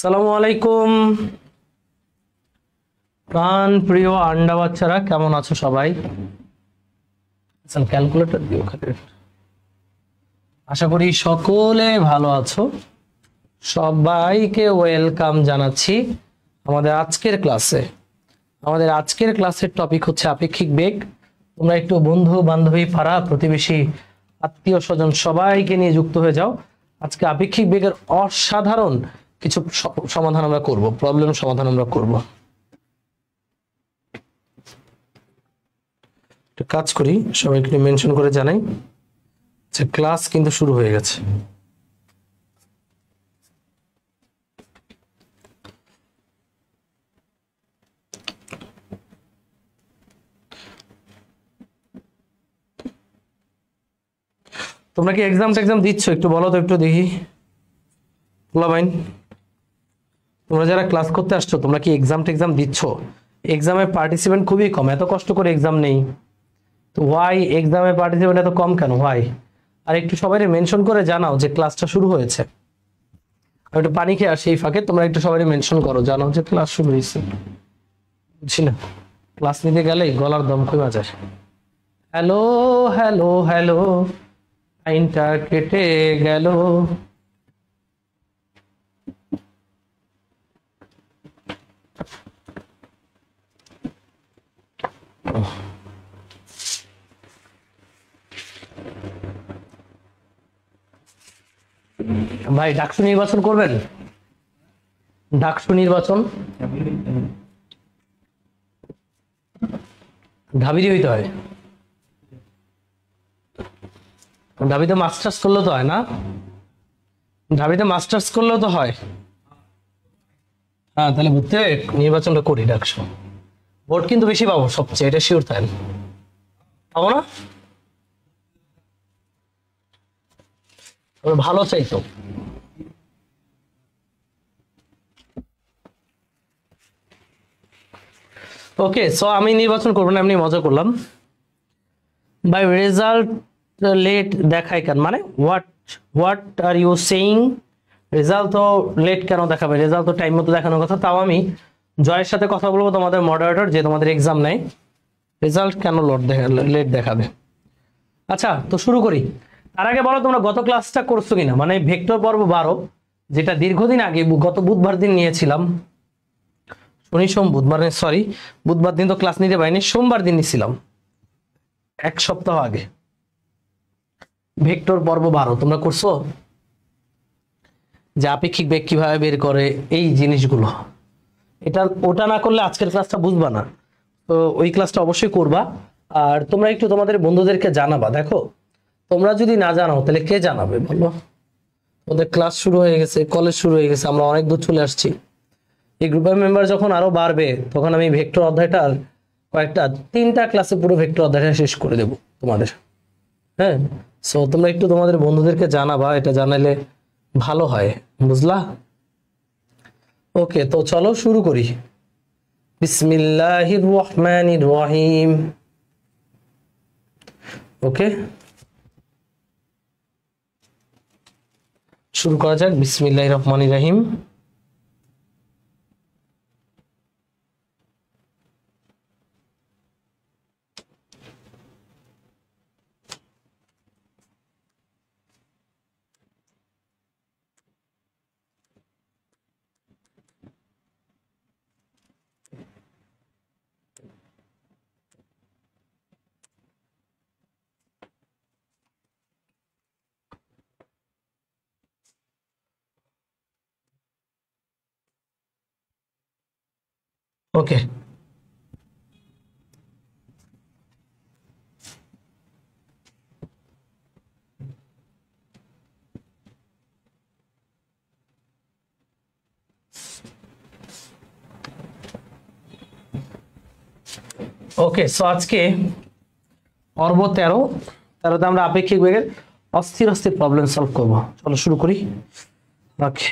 আসসালামু আলাইকুম প্রাণ প্রিয় আন্ডা বাচ্চারা, কেমন আছো সবাই? ক্যালকুলেটর দিও খালি। আশা করি সকলে ভালো আছো। সবাইকে ওয়েলকাম জানাচ্ছি আমাদের আজকের ক্লাসে। আমাদের আজকের ক্লাসের টপিক হচ্ছে আপেক্ষিক বেগ। তোমরা একটু বন্ধু বান্ধবী পাড়া প্রতিবেশী আত্মীয় স্বজন সবাইকে নিয়ে যুক্ত হয়ে যাও। আজকে আপেক্ষিক বেগের অসাধারণ কিছু সমাধান আমরা করব, প্রবলেম সমাধান আমরা করব। একটা কাজ করি, সবাইকে মেনশন করে জানাই যে ক্লাস কিন্তু শুরু হয়ে গেছে। তোমরা কি এক্সাম দিচ্ছ? একটু বলো তো, একটু দেখি। পোলাবাইন, তোমরা যারা ক্লাস করতে আসছো, তোমরা কি এক্সাম দিচ্ছ? এক্সামে পার্টিসিপেন্ট খুবই কম, এত কষ্ট করে এক্সাম নেই তো ওয়াই এক্সামে পার্টিসিপেন্ট এত কম কেন? ওয়াই? আর একটু সবাই মেনশন করে জানাও যে ক্লাসটা শুরু হয়েছে। আমি একটু পানি খেয়ে আসি এই ফাঁকে, তোমরা একটু সবাই মেনশন করো, জানাও যে ক্লাস শুরু হয়েছে। বুঝছি না, ক্লাস নিতে গেলেই গলার দম কমে যায়। হ্যালো হ্যালো হ্যালো, লাইনটা কেটে গেল। ভাই ডাকসু নির্বাচন করবেন? ডাকসু নির্বাচন ঢাবিরই হইতে হয়। ঢাবিতে মাস্টার্স করলেও তো হয় না? ঢাবিতে মাস্টার্স করলেও তো হয়। হ্যাঁ, তাহলে ভর্তি হয়ে নির্বাচনটা করি। ডাকসু ভোট কিন্তু বেশি পাবো সবচেয়ে, এটা শিওর। তাই পাবো না? ভালো চাইতো। ওকে, সো আমি নির্বাচন করবো না, এমনি মজা করলাম। বাই রেজাল্ট লেট দেখায় কেন? মানে what are you saying? Result তো লেট কেন দেখাবে? রেজাল্ট তো টাইম মতো দেখানোর কথা। তাও আমি জয়ের সাথে কথা বলবো, তোমাদের মডারেটর, যে তোমাদের এক্সাম নেই। রেজাল্ট কেন লেট দেখাবে? আচ্ছা, তো শুরু করি। তার আগে বলো, তোমরা গত ক্লাসটা করছো কিনা? মানে ভেক্টর পর্ব 12, যেটা দীর্ঘদিন আগে গত বুধবার দিন নিয়েছিলাম। শনি সোম বুধবার, সরি বুধবার দিন তো ক্লাস নিতে পারিনি, সোমবার দিন নিয়েছিলাম, এক সপ্তাহ আগে। ভেক্টর পর্ব 12 তোমরা করছো? যে আপেক্ষিক বেগ কিভাবে বের করে, এই জিনিসগুলো। ওটা না করলে আজকের ক্লাসটা বুঝবা না। তো ওই ক্লাসটা অবশ্যই করবা। আর তোমরা একটু তোমাদের বন্ধুদেরকে জানাবা। দেখো, তোমরা যদি না জানাও তাহলে কে জানাবে বলো? ওদের ক্লাস শুরু হয়ে গেছে, কলেজ শুরু হয়ে গেছে, আমরা অনেক দূর চলে আসছি। এই গ্রুপের মেম্বার যখন আরো বাড়বে, তখন আমি ভেক্টর অধ্যায়টার কয়েকটা 3টা ক্লাসে পুরো ভেক্টর অধ্যায়টা শেষ করে দেব তোমাদের। হ্যাঁ, সো তোমরা একটু তোমাদের বন্ধুদেরকে জানাবা, এটা জানালে ভালো হয়, বুঝলা? ওকে, তো চলো শুরু করি। বিসমিল্লাহির রহমানির রহিম। ওকে, শুরু করা যাক। বিসমিল্লাহির রহমানির রহিম। ওকে, ওকে, সো আজকে পর্ব 13তে আমরা আপেক্ষিক বেগের অস্থির অস্থির প্রবলেম সলভ করব। চলো শুরু করি। ওকে,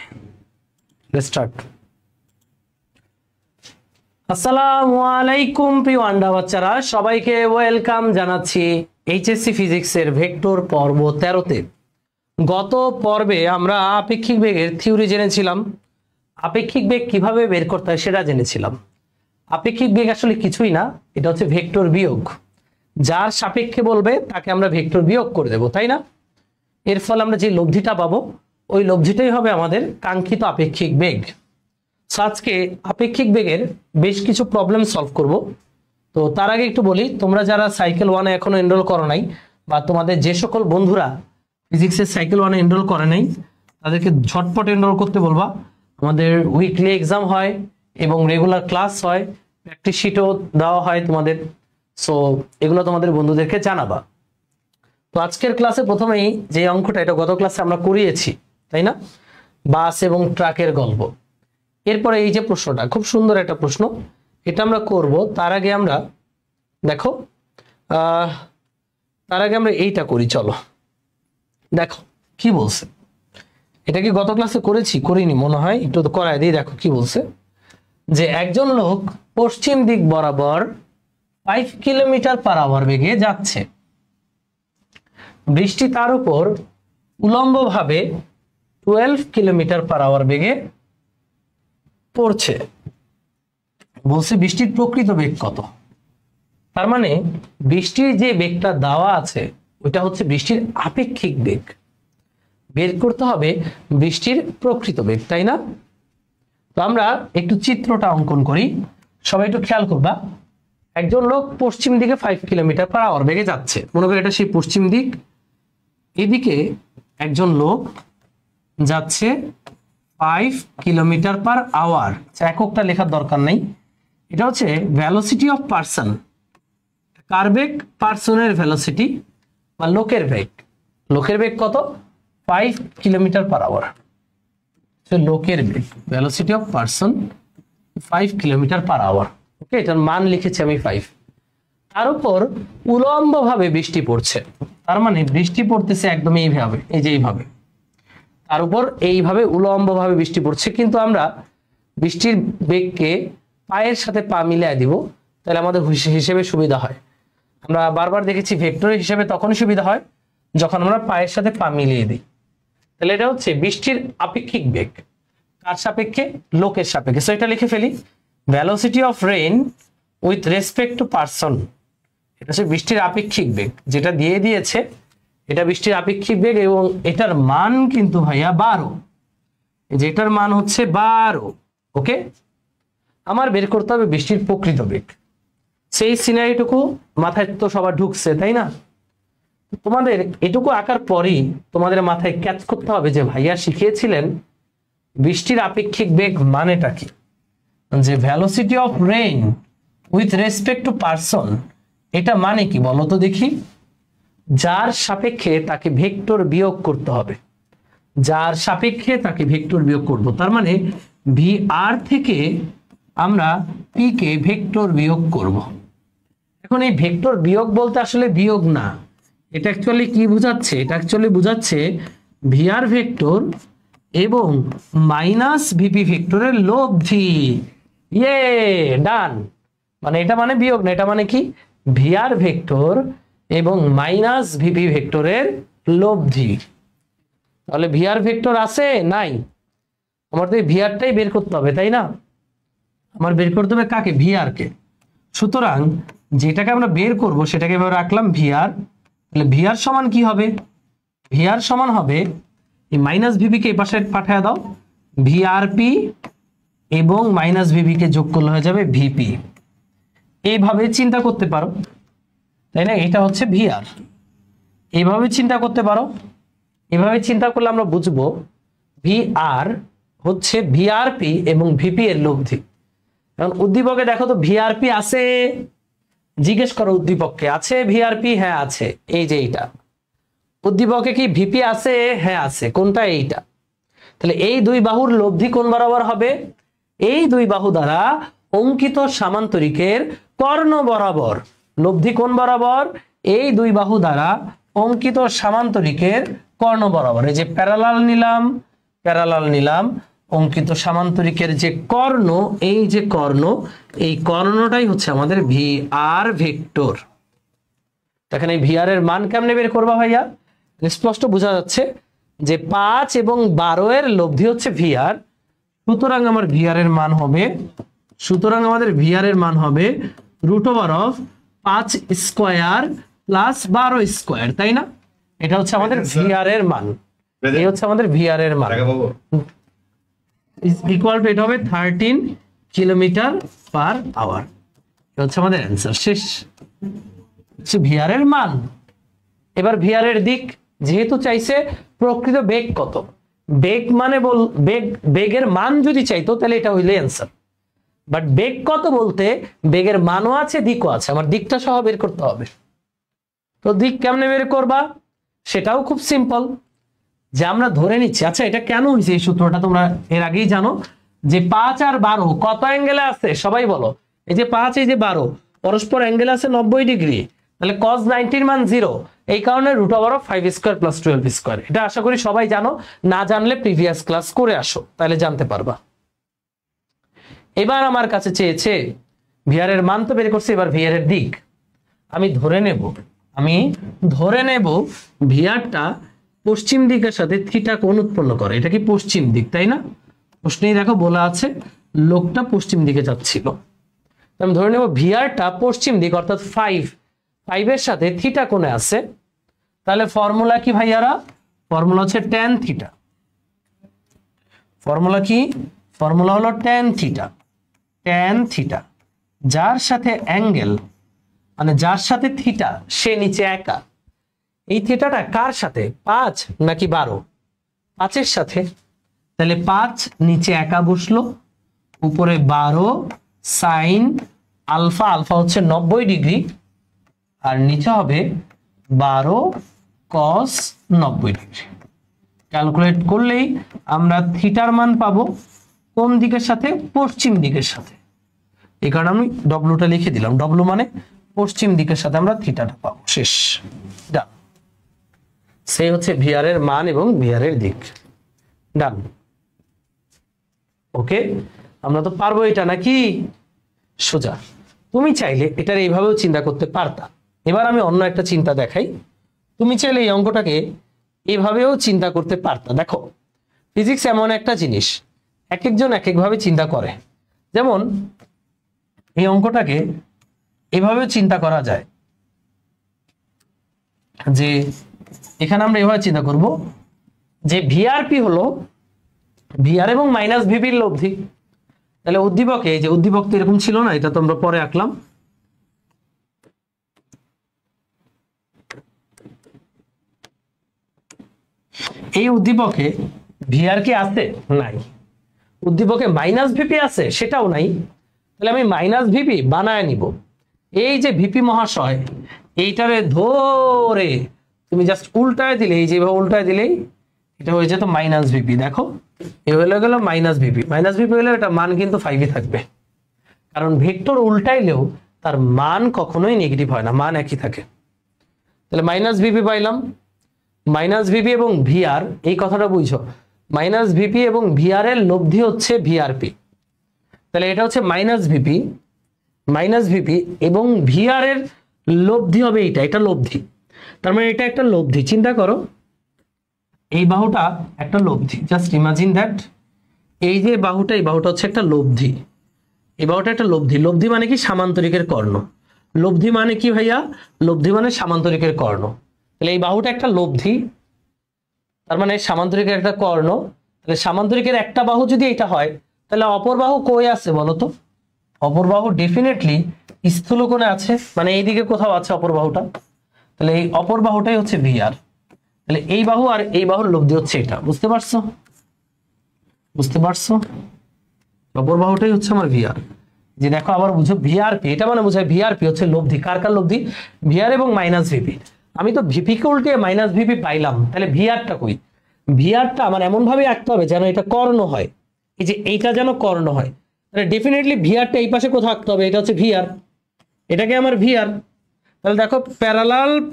লেটস স্টার্ট। আসসালামু আলাইকুম প্রিয় আন্ডা বাচ্চারা, সবাইকে ওয়েলকাম জানাচ্ছি এইচএসসি ফিজিক্সের ভেক্টর পর্ব 13তে। গত পর্বে আমরা আপেক্ষিক বেগের থিওরি জেনেছিলাম, আপেক্ষিক বেগ কিভাবে বের করতে হয় সেটা জেনেছিলাম। আপেক্ষিক বেগ আসলে কিছুই না, এটা হচ্ছে ভেক্টর বিয়োগ। যার সাপেক্ষে বলবে তাকে আমরা ভেক্টর বিয়োগ করে দেব, তাই না? এর ফলে আমরা যে লব্ধিটা পাবো ওই লব্ধিটাই হবে আমাদের কাঙ্ক্ষিত আপেক্ষিক বেগ। আজকে আপেক্ষিক বেগের বেশ কিছু প্রবলেম সলভ করব। তো তার আগে একটু বলি, তোমরা যারা সাইকেল 1-এ এখনো এনরোল করো নাই, বা তোমাদের যে সকল বন্ধুরা ফিজিক্সের সাইকেল 1-এ এনরোল করে নাই, তাদেরকে ঝটপট এনরোল করতে বলবা। আমাদের উইকলি এক্সাম হয় এবং রেগুলার ক্লাস হয়, প্র্যাকটিস শিটও দেওয়া হয় তোমাদের। সো এগুলো তোমাদের বন্ধুদেরকে জানাবা। তো আজকের ক্লাসে প্রথমেই যে অঙ্কটা, এটা গত ক্লাসে আমরা করিয়েছি, তাই না? বাস এবং ট্রাকের গল্প। এরপরে এই যে প্রশ্নটা, খুব সুন্দর একটা প্রশ্ন, এটা আমরা করব। তার আগে আমরা দেখো, তার আগে আমরা এইটা করি, চলো দেখো কি বলছে। এটা কি গত ক্লাসে করেছি? করিনি মনে হয়, একটু তো করায় দিই। দেখো কি বলছে, যে একজন লোক পশ্চিম দিক বরাবর 5 কিলোমিটার/আওয়ার বেগে যাচ্ছে। বৃষ্টি তার উপর উলম্বভাবে 12 কিলোমিটার/আওয়ার বেগে পড়ছে। বলছে বৃষ্টির প্রকৃত বেগ কত। তার মানে বৃষ্টির যে বেগটা দেওয়া আছে ওইটা হচ্ছে বৃষ্টির আপেক্ষিক বেগ। বের করতে হবে বৃষ্টির প্রকৃত বেগ, তাই না? তো আমরা একটু চিত্রটা অঙ্কন করি, সবাই একটু খেয়াল করবা। একজন লোক পশ্চিম দিকে 5 কিলোমিটার/আওয়ার বেগে যাচ্ছে। মনে করি এটা সেই পশ্চিম দিক। এদিকে একজন লোক যাচ্ছে 5 কিলোমিটার/আওয়ার। এককটা লেখার দরকার নেই, এটা হচ্ছে ভেলোসিটি অফ পার্সন। কার বেগ? পার্সনের ভেলোসিটি বা লোকের বেগ। লোকের বেগ কত? 5 কিলোমিটার/আওয়ার। লোকের বেগ, ভেলোসিটি অফ পার্সন 5 কিলোমিটার/আওয়ার। ওকে, এটার মান লিখেছি আমি 5। তার উপর উলম্বভাবে বৃষ্টি পড়ছে। তার মানে বৃষ্টি পড়তেছে একদম এইভাবে, এই যে এইভাবে তার উপর এইভাবে উলম্বভাবে বৃষ্টি পড়ছে। কিন্তু আমরা বৃষ্টির বেগকে পায়ের সাথে পা মিলিয়ে দিব, তাহলে আমাদের হিসেবে সুবিধা হয়। আমরা বারবার দেখেছি ভেক্টরের হিসেবে তখনই সুবিধা হয় যখন আমরা পায়ের সাথে পা মিলিয়ে দিই। তাহলে এটা হচ্ছে বৃষ্টির আপেক্ষিক বেগ। কার সাপেক্ষে? লোকের সাপেক্ষে। সো এটা লিখে ফেলি, velocity of rain with respect to person. এটা হচ্ছে বৃষ্টির আপেক্ষিক বেগ, যেটা দিয়ে দিয়েছে এটা বৃষ্টির আপেক্ষিক বেগ, এবং এটার মান কিন্তু ভাইয়া 12। যেটার মান হচ্ছে 12। ওকে, আমার বের করতে হবে বৃষ্টির প্রকৃত বেগ। সেই সিনারিটুকু মাথায় তো সবার ঢুকছে, তাই না? তোমাদের এটুকু আঁকার পরই তোমাদের মাথায় ক্যাচ করতে হবে যে ভাইয়া শিখিয়েছিলেন বৃষ্টির আপেক্ষিক বেগ মানেটা কি, যে velocity of rain with respect to person, এটা মানে কি বলো তো দেখি? যার সাপেক্ষে তাকে ভেক্টর বিয়োগ করতে হবে। যার সাপেক্ষে তাকে ভেক্টর বিয়োগ করব, তার মানে ভি আর থেকে আমরা পি কে ভেক্টর বিয়োগ করব। এখন এই ভেক্টর বিয়োগ বলতে আসলে বিয়োগ না, এটা অ্যাকচুয়ালি কি বোঝাচ্ছে? এটা অ্যাকচুয়ালি বোঝাচ্ছে ভিআর ভেক্টর এবং মাইনাস ভিপি ভেক্টরের লব্ধি। ইয়ে ডান। মানে এটা মানে বিয়োগ না, এটা মানে কি? ভিআর ভেক্টর এবং মাইনাস ভিপি ভেক্টরের লব্ধি। তাহলে ভিআর ভেক্টর আছে নাই? আমার তো এই ভিআরটাই বের করতে হবে, তাই না? আমার বের করতে হবে কাকে? ভিআর কে। সুতরাং যেটাকে আমরা বের করব সেটাকে এভাবে রাখলাম ভিআর। তাহলে ভিআর সমান কি হবে? ভিআর সমান হবে, এই মাইনাস ভিপি কে এই পাশে পাঠিয়ে দাও, ভিআরপি এবং মাইনাস ভিপি কে যোগ করলে হয়ে যাবে ভিপি। এইভাবে চিন্তা করতে পারো, তাই না? এটা হচ্ছে ভিআর। এইভাবে চিন্তা করতে পারো। এভাবে চিন্তা করলে আমরা বুঝবো ভিআর হচ্ছে ভিআরপি এবং ভিপি এর লব্ধি। এখন উদ্দীপকে দেখো তো ভিআরপি আছে? জিজ্ঞেস করো উদ্দীপককে, আছে ভিআরপি? হ্যাঁ আছে। এই যে এইটা। উদ্দীপকে কি ভিপি আছে? হ্যাঁ আছে। কোনটা? এইটা। তাহলে এই দুই বাহুর লব্ধি কোন বরাবর হবে? এই দুই বাহু দ্বারা অঙ্কিত সামান্তরিকের কর্ণ বরাবর। লব্ধি কোন বরাবর? এই দুই বাহু দ্বারা অঙ্কিত সামান্তরিকের কর্ণ বরাবর। এই যে প্যারালাল নিলাম, প্যারালাল নিলাম, অঙ্কিত সামান্তরিকের যে কর্ণ, এই যে কর্ণ, এই কর্ণটাই হচ্ছে আমাদের ভিআর ভেক্টর। এখানে ভিআর এর মান কেমনে বের করবা ভাইয়া? স্পষ্ট বোঝা যাচ্ছে যে 5 এবং 12 এর লব্ধি হচ্ছে ভিআর, সুতরাং আমার ভিআর এর মান হবে, সুতরাং আমাদের ভিআর এর মান হবে √5 স্কয়ার প্লাস 12 স্কয়ার, তাই না? এটা হচ্ছে আমাদের ভিআর এর মান, এই হচ্ছে আমাদের ভিআর এর মান ইকুয়াল টু এটা হবে 13 কিলোমিটার পার আওয়ার। এটা হচ্ছে আমাদের অ্যান্সার, শেষ। ভিআর এর মান। এবার ভিআর এর দিক, যেহেতু চাইছে প্রকৃত বেগ কত, বেগ মানে বেগের মান যদি চাইতো তাহলে এটা হইলে অ্যান্সার, বাট বেগ কত বলতে বেগের মানও আছে দিকও আছে, আমার দিকটা সহ বের করতে হবে। তো দিক কেমনে বের করবা সেটাও খুব সিম্পল, যে আমরা ধরে নিচ্ছি, আচ্ছা এটা কেন হয়েছে এই সূত্রটা তোমরা এর আগেই জানো, যে 5 আর 12 কত অ্যাঙ্গেলে আছে সবাই বলো। এই যে 5 এই যে 12 পরস্পর অ্যাঙ্গেল আছে 90 ডিগ্রি, তাহলে cos 90 এর মান 0, এই কারণে √5 স্কয়ার প্লাস 12 স্কয়ার। এটা আশা করি সবাই জানো, না জানলে প্রিভিয়াস ক্লাস করে আসো, তাহলে জানতে পারবা। এবার আমার কাছে চেয়েছে ভিআর এর মান তো বের করছে, এবার ভিআর এর দিক আমি ধরে নেব ভিআরটা পশ্চিম দিকের সাথে থিটা কোণ উৎপন্ন করে। এটা কি পশ্চিম দিক, তাই না? প্রশ্নেই দেখো বলা আছে লোকটা পশ্চিম দিকে যাচ্ছিল, আমি ধরে নেব ভিআরটা পশ্চিম দিক অর্থাৎ 5 এর সাথে থিটা কোণে আছে। তাহলে ফর্মুলা কি ভাইয়ারা? ফর্মুলা হচ্ছে tan থিটা। ফর্মুলা কি? ফর্মুলা হলো tan থিটা, যার সাথে অ্যাঙ্গেল মানে যার সাথে থিটা সে নিচে একা। এই থিটাটা কার সাথে? 5 নাকি 12? 5 এর সাথে। তাহলে 5 নিচে একা বসলো, উপরে 12 সাইন আলফা, আলফা হচ্ছে 90 ডিগ্রি, আর নিচে হবে 12 cos 90 ডিগ্রি। ক্যালকুলেট করলেই আমরা থিটার মান পাবো কোন দিকের সাথে? পশ্চিম দিকের সাথে। এই কারণে আমি ডব্লুটা লিখে দিলাম, ডব্লু মানে পশ্চিম দিকের সাথে আমরা থিটাটা পাবো, শেষ। ডান। সেই হচ্ছে ভিআর এর মান এবং ভিআর এর দিক। ডান। ওকে, আমরা তো পারবো এটা, নাকি? সোজা। তুমি চাইলে এটার এইভাবেও চিন্তা করতে পারতা। এবার আমি অন্য একটা চিন্তা দেখাই। তুমি চাইলে এই অঙ্কটাকে এইভাবেও চিন্তা করতে পারতা। দেখো, ফিজিক্স এমন একটা জিনিস, এক একজন এক একভাবে চিন্তা করে। যেমন এই অঙ্কটাকে এভাবেও চিন্তা করা যায়, যে এখানে আমরা এভাবে চিন্তা করব যে ভিআরপি হলো ভিআর এবং মাইনাস ভিপির লব্ধি। তাহলে উদ্দীপকে, যে উদ্দীপক তো এরকম ছিল না, এটা তো আমরা পরে আঁকলাম। এই উদ্দীপকে ভিআর কি আছে? নাই। উদ্দীপকে মাইনাস ভিপি আছে? সেটাও নাই। তাহলে আমি মাইনাস ভিপি বানায় নিব। এই যে ভিপি মহাশয়, এইটারে ধরে তুমি জাস্ট উল্টায় দিলে, এই যেভাবে উল্টায় দিলেই এটা হয়ে যেত মাইনাস ভিপি। দেখো, এ হয়ে গেল মাইনাস ভিপি। মাইনাস ভিপি হলে এটা মান কিন্তু 5 থাকবে, কারণ ভেক্টর উল্টাইলেও তার মান কখনোই নেগেটিভ হয় না, মান একই থাকে। তাহলে মাইনাস ভিপি পাইলাম। মাইনাস ভিপি এবং ভিআর, এই কথাটা বুঝো, মাইনাস ভিপি এবং ভিআর এর লব্ধি হচ্ছে ভিআরপি। তাহলে এটা হচ্ছে মাইনাস ভিপি এবং ভিআর এর লব্ধি হবে এইটা, এটা লব্ধি। তার মানে এটা একটা লব্ধি। চিন্তা করো, এই বাহুটা একটা লব্ধি। জাস্ট ইমাজিন দ্যাট, এই যে বাহুটা, এই বাহুটা হচ্ছে একটা লব্ধি। এই বাহুটা একটা লব্ধি। লব্ধি মানে কি? সামান্তরিকের কর্ণ। লব্ধি মানে কি ভাইয়া? লব্ধি মানে সামান্তরিকের কর্ণ। তাহলে এই বাহুটা একটা লব্ধি, তার মানে সামান্তরিকের একটা কর্ণ। তাহলে সামান্তরিকের একটা বাহু যদি এটা হয়, তাহলে অপর বাহু কই আছে বলো তো? অপর বাহু ডেফিনেটলি স্থূলকোণে আছে, মানে এইদিকে কোথাও আছে অপর বাহুটা। তাহলে এই অপর বাহুটাই হচ্ছে ভিআর। তাহলে এই বাহু আর এই বাহুর লব্ধি হচ্ছে এটা। বুঝতে পারছো? অপর বাহুটাই হচ্ছে আমার ভিআর। যে দেখো, আবার বুঝো, ভিআরপি এটা মানে বোঝায় ভিআরপি হচ্ছে লব্ধি। কার কার লব্ধি? ভিআর এবং মাইনাস ভিপি। আমি তো ভিপি কে উল্টে মাইনাস ভিপি পাইলাম, তাহলে ভিআরটা কই? ভিআরটা আমার এমন ভাবে আঁকতে হবে যেন এটা কর্ণ হয়, এই যে এইটা যেন কর্ণ হয়। তাহলে ডেফিনেটলি ভিআরটা এই পাশে কোথাও আঁকতে হবে, এটা হচ্ছে ভিআর, এটাকে আমার ভিআর। তাহলে দেখো,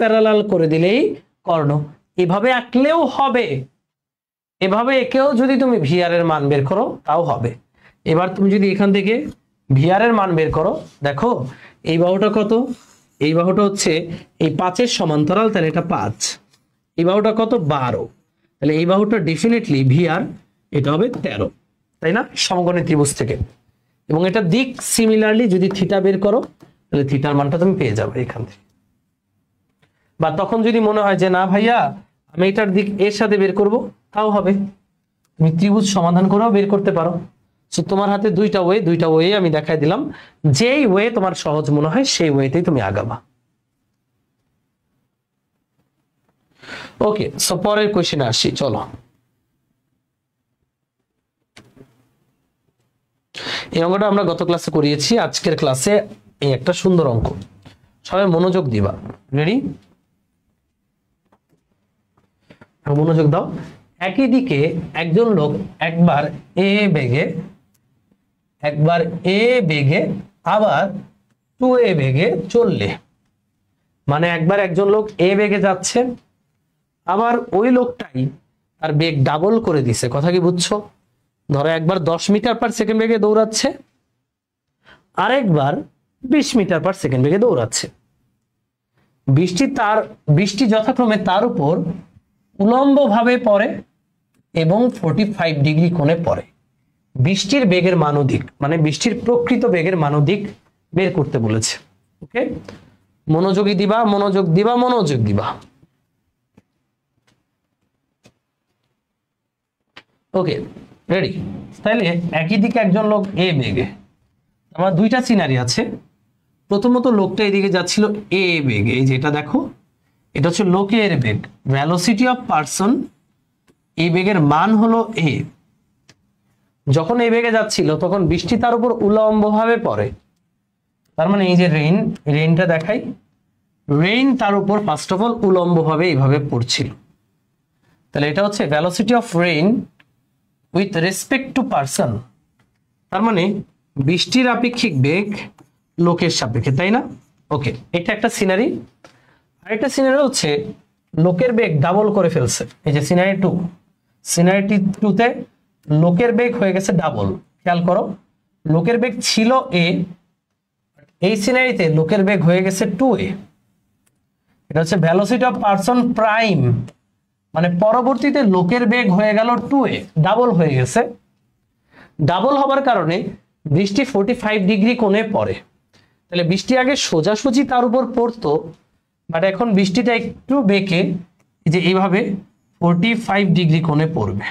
প্যারালাল করে দিলেই কর্ণ। এভাবে আঁকলেও হবে, এভাবে একেও যদি তুমি ভিআর এর মান বের করো তাও হবে। এবার তুমি যদি এখান থেকে ভিআর এর মান বের করো, দেখো এই বাহুটা কত? এই বাহুটা হচ্ছে এই 5 এর সমান্তরাল, তাহলে এটা 5। এই বাহুটা কত? 12। তাহলে এই বাহুটা ডেফিনেটলি ভিআর, এটা হবে 13। তাই না, সমকোণী ত্রিভুজ থেকে। এবং এটা দিক সিমিলারলি যদি থিটা বের করো তাহলে থিটার মানটা তুমি পেয়ে যাবে এখান থেকে। বা তখন যদি মনে হয় যে না ভাইয়া আমি এটার দিক এর সাথে বের করব, তাও হবে, তুমি ত্রিভুজ সমাধান করেও বের করতে পারো। সো তোমার হাতে দুইটা ওয়ে আমি দেখাই দিলাম, যেই ওয়ে তোমার সহজ মনে হয় সেই ওয়েতেই তুমি আগাবা। ওকে, সো পরের কোশ্চেনে আসি, চলো। এই অঙ্কটা আমরা গত ক্লাসে করিয়েছি, আজকের ক্লাসে এই একটা সুন্দর অঙ্ক, সবাই মনোযোগ দিবা। রেডি? মনোযোগ দাও। একই দিকে একজন লোক একবার এ বেগে আবার 2a বেগে চললে, মানে একবার একজন লোক এ বেগে যাচ্ছে, আবার ওই লোকটাই তার বেগ ডাবল করে দিছে। কথা কি বুঝছো? ধরো একবার 10 মিটার পার সেকেন্ড বেগে দৌড়াচ্ছে, আরেকবার 20 মিটার পার সেকেন্ড বেগে দৌড়াচ্ছে। বৃষ্টি যথাক্রমে তার উপর উলম্ব ভাবে পড়ে এবং 45 ডিগ্রি কোণে পড়ে। বৃষ্টির বেগের মান অধিক, মানে বৃষ্টির প্রকৃত বেগের মান অধিক বের করতে বলেছে। ওকে, মনোযোগ দিবা। ওকে, রেডি? তাহলে একই দিকে একজন লোক এ বেগে, আমার দুইটা সিনারি আছে। প্রথমত লোকটা এদিকে যাচ্ছিল এ বেগে, এই যেটা দেখো, এটা হচ্ছে লোকের বেগ, ভেলোসিটি অফ পারসন। এই বেগের মান হলো এ। যখন এই বেগে যাচ্ছিল তখন বৃষ্টি তার উপর উলম্বভাবে পড়ে, তার মানে এই যে রেইনটা দেখাই, রেইন তার উপর ফার্স্ট অফ অল উলম্বভাবে এইভাবে পড়ছিল। তাহলে এটা হচ্ছে velocity of rain with respect to person, তার মানে বৃষ্টির আপেক্ষিক বেগ লোকের সাপেক্ষে, তাই না? ওকে, এটা একটা সিনারি। আরেকটা সিনারি হচ্ছে লোকের বেগ ডাবল করে ফেলছে। এই যে সিনারি 2 তে লোকের বেগ হয়ে গেছে ডাবল। খেয়াল করো, লোকের বেগ ছিল এ, এই সিনারিতে লোকের বেগ হয়ে গেছে 2a। এটা হচ্ছে ভেলোসিটি অফ পারসন প্রাইম, মানে পরবর্তীতে লোকের বেগ হয়ে গেল 2a, ডাবল হয়ে গেছে। ডাবল হবার কারণে বৃষ্টি 45 ডিগ্রি কোণে পড়ে। তাহলে বৃষ্টি আগে সোজাসুজি তার উপর পড়তো, বাট এখন বৃষ্টিটা একটু বেঁকে যে এইভাবে 45 ডিগ্রি কোণে পড়বে।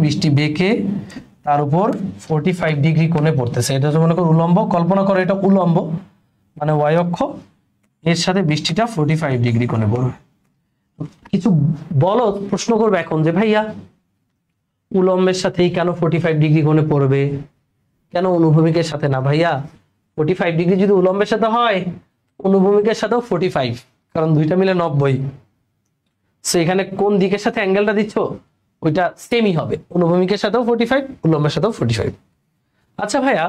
বৃষ্টি বেঁকে তার উপর 45 ডিগ্রি কোণে পড়তেছে। এটা মনে করো উলম্ব, কল্পনা করো এটা উলম্ব, মানে ওয়াই অক্ষ, এর সাথে বৃষ্টিটা 45 ডিগ্রি কোণে পড়বে। কিছু বলো, প্রশ্ন করবে এখন যে ভাইয়া উলম্বের সাথেই কেন 45 ডিগ্রি কোণে পড়বে, কেন অনুভূমিকের সাথে না? ভাইয়া 45 ডিগ্রি যদি উলম্বের সাথে হয়, অনুভূমিকের সাথেও 45, কারণ দুইটা মিলে 90। সো এখানে কোন দিকের সাথে অ্যাঙ্গেলটা দিচ্ছ ওইটা সেমই হবে, অনুভূমিকের সাথেও 45, উলম্বের সাথেও 45। আচ্ছা ভাইয়া,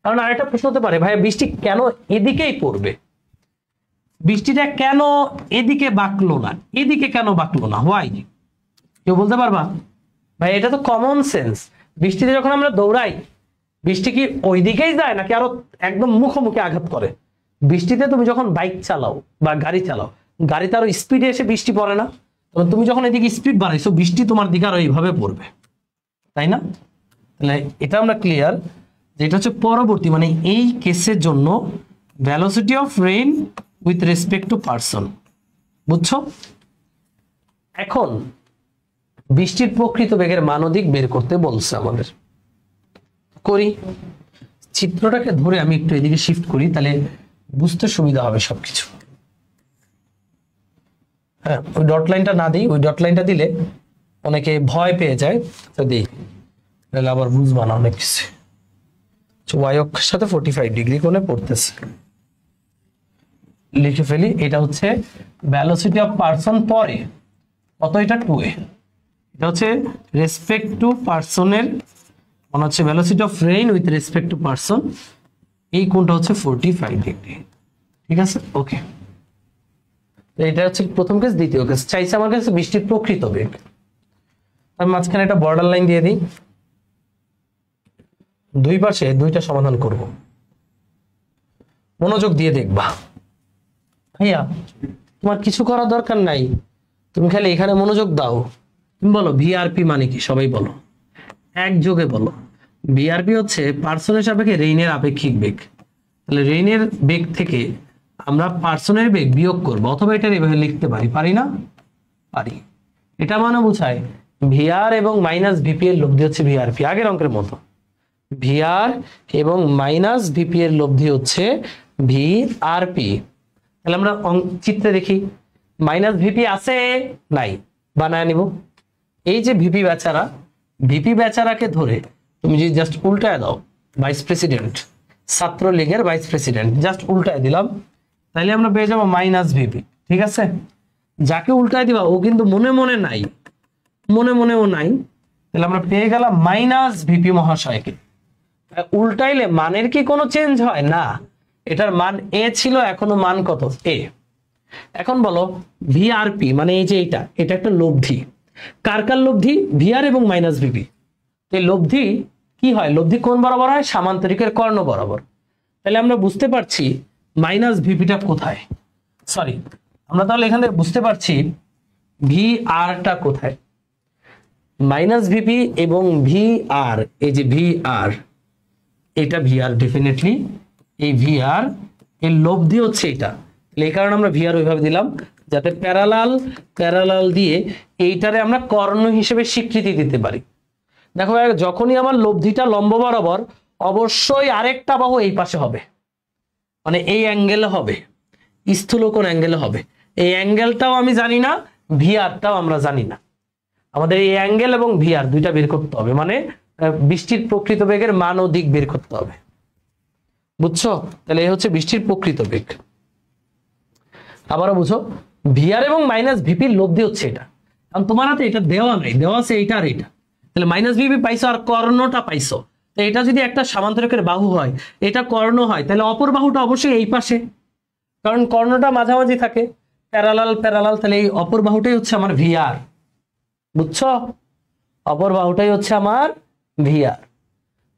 কারণ আরেকটা প্রশ্ন হতে পারে, ভাইয়া বৃষ্টি কেন এদিকেই পড়বে, বৃষ্টিটা কেন এদিকে বাঁকলো না, এদিকে কেন বাঁকলো না, হোয়াই? কেউ বলতে পারবা? ভাই এটা তো কমন সেন্স। বৃষ্টিতে যখন আমরা দৌড়াই, বৃষ্টি কি ওই দিকেই যায় নাকি আরো একদম মুখোমুখি আঘাত করে? বৃষ্টিতে তুমি যখন বাইক চালাও বা গাড়ি চালাও, গাড়িতে আরো স্পিডে এসে বৃষ্টি পড়ে না? তখন তুমি যখন এদিকে স্পিড বাড়াইছো, বৃষ্টি তোমার দিকে আরো এইভাবে পড়বে, তাই না? তাহলে এটা আমরা ক্লিয়ার যে এটা হচ্ছে পরবর্তী, মানে এই কেসের জন্য velocity of rain with respect to person. বুঝছো? এখন বৃষ্টির প্রকৃত বেগের মান অধিক বের করতে বলছে আমাদের। করি, চিত্রটাকে ধরে আমি একটু এদিকে শিফট করি, তাহলে বুঝতে সুবিধা হবে সবকিছু। হ্যাঁ, ওই ডট লাইনটা না দিই, ওই ডট লাইনটা দিলে অনেকে ভয় পেয়ে যায়, তো দিই, তাহলে আবার বুঝবা না অনেক কিছু। ওয়াই অক্ষের সাথে 45 ডিগ্রি কোণে পড়তেছে, লিখে ফেলি। এটা হচ্ছে ভেলোসিটি অফ পারসন পরে কত, এটা 2a। এটা হচ্ছে রেসপেক্ট টু পারসনের, মানে হচ্ছে velocity of rain with respect to person, এই কোণটা হচ্ছে 45 ডিগ্রি। ঠিক আছে, ওকে। এটা হচ্ছে প্রথম কেস। দ্বিতীয় কেস চাইছে আমার কাছে বৃষ্টির প্রকৃত বেগ। আমি মাঝখানে একটা বর্ডার লাইন দিয়ে দিই, দুই পাশে দুইটা সমাধান করব, মনোযোগ দিয়ে দেখবা। ভাইয়া তোমার কিছু করার দরকার নাই, তুমি খালি এখানে মনোযোগ দাও, তুমি বলো ভিআরপি মানে কি, সবাই বলো, একযোগে বলো। ভিআরপি হচ্ছে পার্সনের সাপেক্ষে রেইনের আপেক্ষিক বেগ। তাহলে রেইনের বেগ থেকে আমরা পার্সনের বেগ বিয়োগ করব, অথবা এটা এভাবে লিখতে পারি, পারি না? পারি। এটা মানে বোঝায় ভিআর এবং মাইনাস ভিপি এর লব্ধি হচ্ছে ভিআরপি, আগের অঙ্কের মতো। ভিআর এবং মাইনাস ভিপি এর লব্ধি হচ্ছে ভিআরপি। তাহলে আমরা চিত্রে দেখি মাইনাস ভিপি আছে নাই, বানায় নিব। এই যে ভিপি বেচারা, ভিপি বেচারাকে ধরে তুমি যদি জাস্ট উল্টায় দাও, ভাইস প্রেসিডেন্ট, ছাত্রলীগের ভাইস প্রেসিডেন্ট, জাস্ট উল্টায় দিলাম, তাহলে আমরা পেয়ে যাবো মাইনাস ভিপি। ঠিক আছে, যাকে উল্টায় দিবা ও কিন্তু মনে মনে নাই, মনে মনেও নাই, তাহলে আমরা পেয়ে গেলাম মাইনাস ভিপি মহাশয়কে। উল্টাইলে মানের কি কোনো চেঞ্জ হয় না? এটার মান এ ছিল, এখনো মান কত? এ। এখন বলো ভিআরপি মানে এই যে এটা একটা লব্ধি। কার কার লব্ধি? ভিআর এবং মাইনাস ভিপি। এই লব্ধি কি হয়? লব্ধি কোন বরাবর হয়? সামান্তরিকের কর্ণ বরাবর। তাহলে আমরা বুঝতে পারছি মাইনাস ভিপিটা কোথায়, সরি, আমরা তাহলে এখান থেকে বুঝতে পারছি ভিআরটা কোথায়। মাইনাস ভিপি এবং ভিআর, এই যে ভিআর, এটা ভিআর, ডেফিনেটলি এই ভিআর এর লব্ধি হচ্ছে এটা। এই কারণে আমরা ভিআর ওইভাবে দিলাম যাতে প্যারালাল দিয়ে এইটারে আমরা কর্ণ হিসেবে স্বীকৃতি দিতে পারি। দেখো যখনই আমার লব্ধিটা লম্ব বরাবর, অবশ্যই আরেকটা বাহু এই পাশে হবে, মানে এই অ্যাঙ্গেলে হবে, স্থূলকোণ অ্যাঙ্গেলে হবে। এই অ্যাঙ্গেলটাও আমি জানি না, ভিআরটাও আমরা জানি না। আমাদের এই অ্যাঙ্গেল এবং ভিআর দুইটা বের করতে হবে, মানে বৃষ্টির প্রকৃত বেগের মান ও দিক বের করতে হবে। বুঝছো? তাহলে এই হচ্ছে বৃষ্টির প্রকৃত বেগ। আবারও বুঝো, ভিআর এবং মাইনাস ভিপির লব্ধি হচ্ছে এটা। কারণ তোমার হাতে এটা দেওয়া নাই, দেওয়া আছে এইটা আর এটা। তাহলে মাইনাস ভিপি পাইছো আর কর্ণটা পাইছো। তো এটা যদি একটা সামান্তরিকের বাহু হয়, এটা কর্ণ হয়, তাহলে অপর বাহুটা অবশ্যই এই পাশে, কারণ কর্ণটা মাঝামাঝি থাকে, প্যারালাল। তাহলে এই অপর বাহুটাই হচ্ছে আমার ভিআর। বুঝছো? অপর বাহুটাই হচ্ছে আমার ভিআর।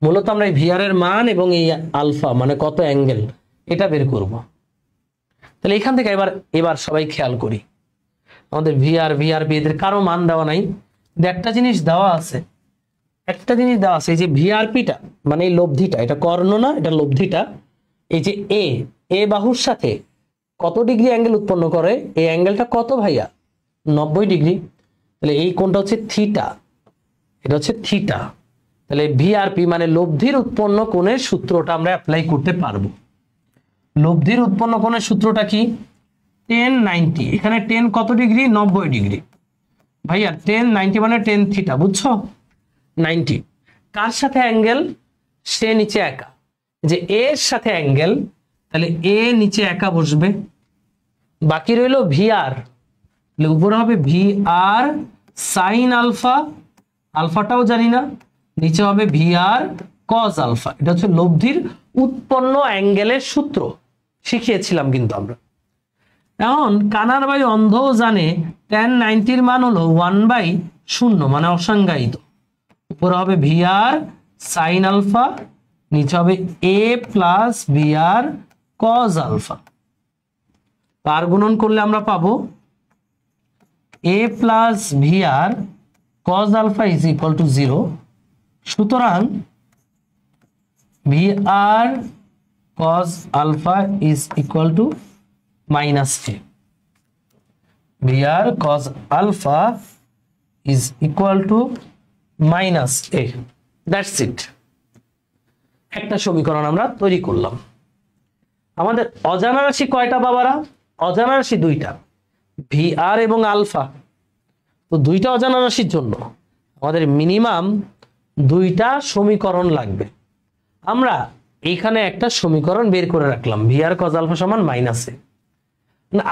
মূলত আমরা এই ভিআর এর মান এবং এই আলফা মানে কত অ্যাঙ্গেল, এটা বের করব। তাহলে এখান থেকে এবার সবাই খেয়াল করি, আমাদের ভিআরপি এদের কারো মান দেওয়া নাই, একটা জিনিস দেওয়া আছে, এই যে ভিআরপিটা মানে এই লব্ধিটা, এটা কর্ণ না, এটা লব্ধিটা। এই যে এ বাহুর সাথে কত ডিগ্রি অ্যাঙ্গেল উৎপন্ন করে, এই অ্যাঙ্গেলটা কত ভাইয়া? 90 ডিগ্রি। তাহলে এই কোণটা হচ্ছে থিটা, এটা হচ্ছে থিটা। তাহলে ভিআরপি মানে লব্ধির উৎপন্ন কোণের সূত্রটা আমরা অ্যাপ্লাই করতে পারবো। লব্ধির উৎপন্ন কোণের সূত্রটা কি? tan 90। এখানে tan কত ডিগ্রি? 90 ডিগ্রি। ভাইয়া tan 90 মানে tan থিটা, বুঝছো? 90 কার সাথে অ্যাঙ্গেল? সে নিচে একা, যে এর সাথে অ্যাঙ্গেল, তাহলে এ নিচে একা বসবে। বাকি রইল ভিআর, তাহলে উপরে হবে ভিআর সাইন আলফা, আলফাটাও জানি না, নিচে হবে ভিআর কজ আলফা। এটা হচ্ছে লব্ধির উৎপন্ন অ্যাঙ্গেলের সূত্র, শিখিয়েছিলাম কিন্তু আমরা। এখন কানার বাই অন্ধও জানে tan 90 মান হলো 1/0 মানে অসংজ্ঞায়িত। উপরে হবে ভিআর সাইন আলফা, নিচে হবে a plus VR cos alpha. পার গুণন করলে আমরা পাবো a plus VR cos alpha is equal to 0। সুতরাং VR cos alpha is equal to -a। VR cos alpha is equal to -a। That's it. একটা সমীকরণ আমরা তৈরি করলাম। আমাদের অজানা রাশি কয়টা বাবারা? অজানা রাশি দুইটা, ভিআর এবং আলফা। তো দুইটা অজানা রাশির জন্য আমাদের মিনিমাম দুইটা সমীকরণ লাগবে। আমরা এইখানে একটা সমীকরণ বের করে রাখলাম, ভিআর কজ আলফা সমান -a।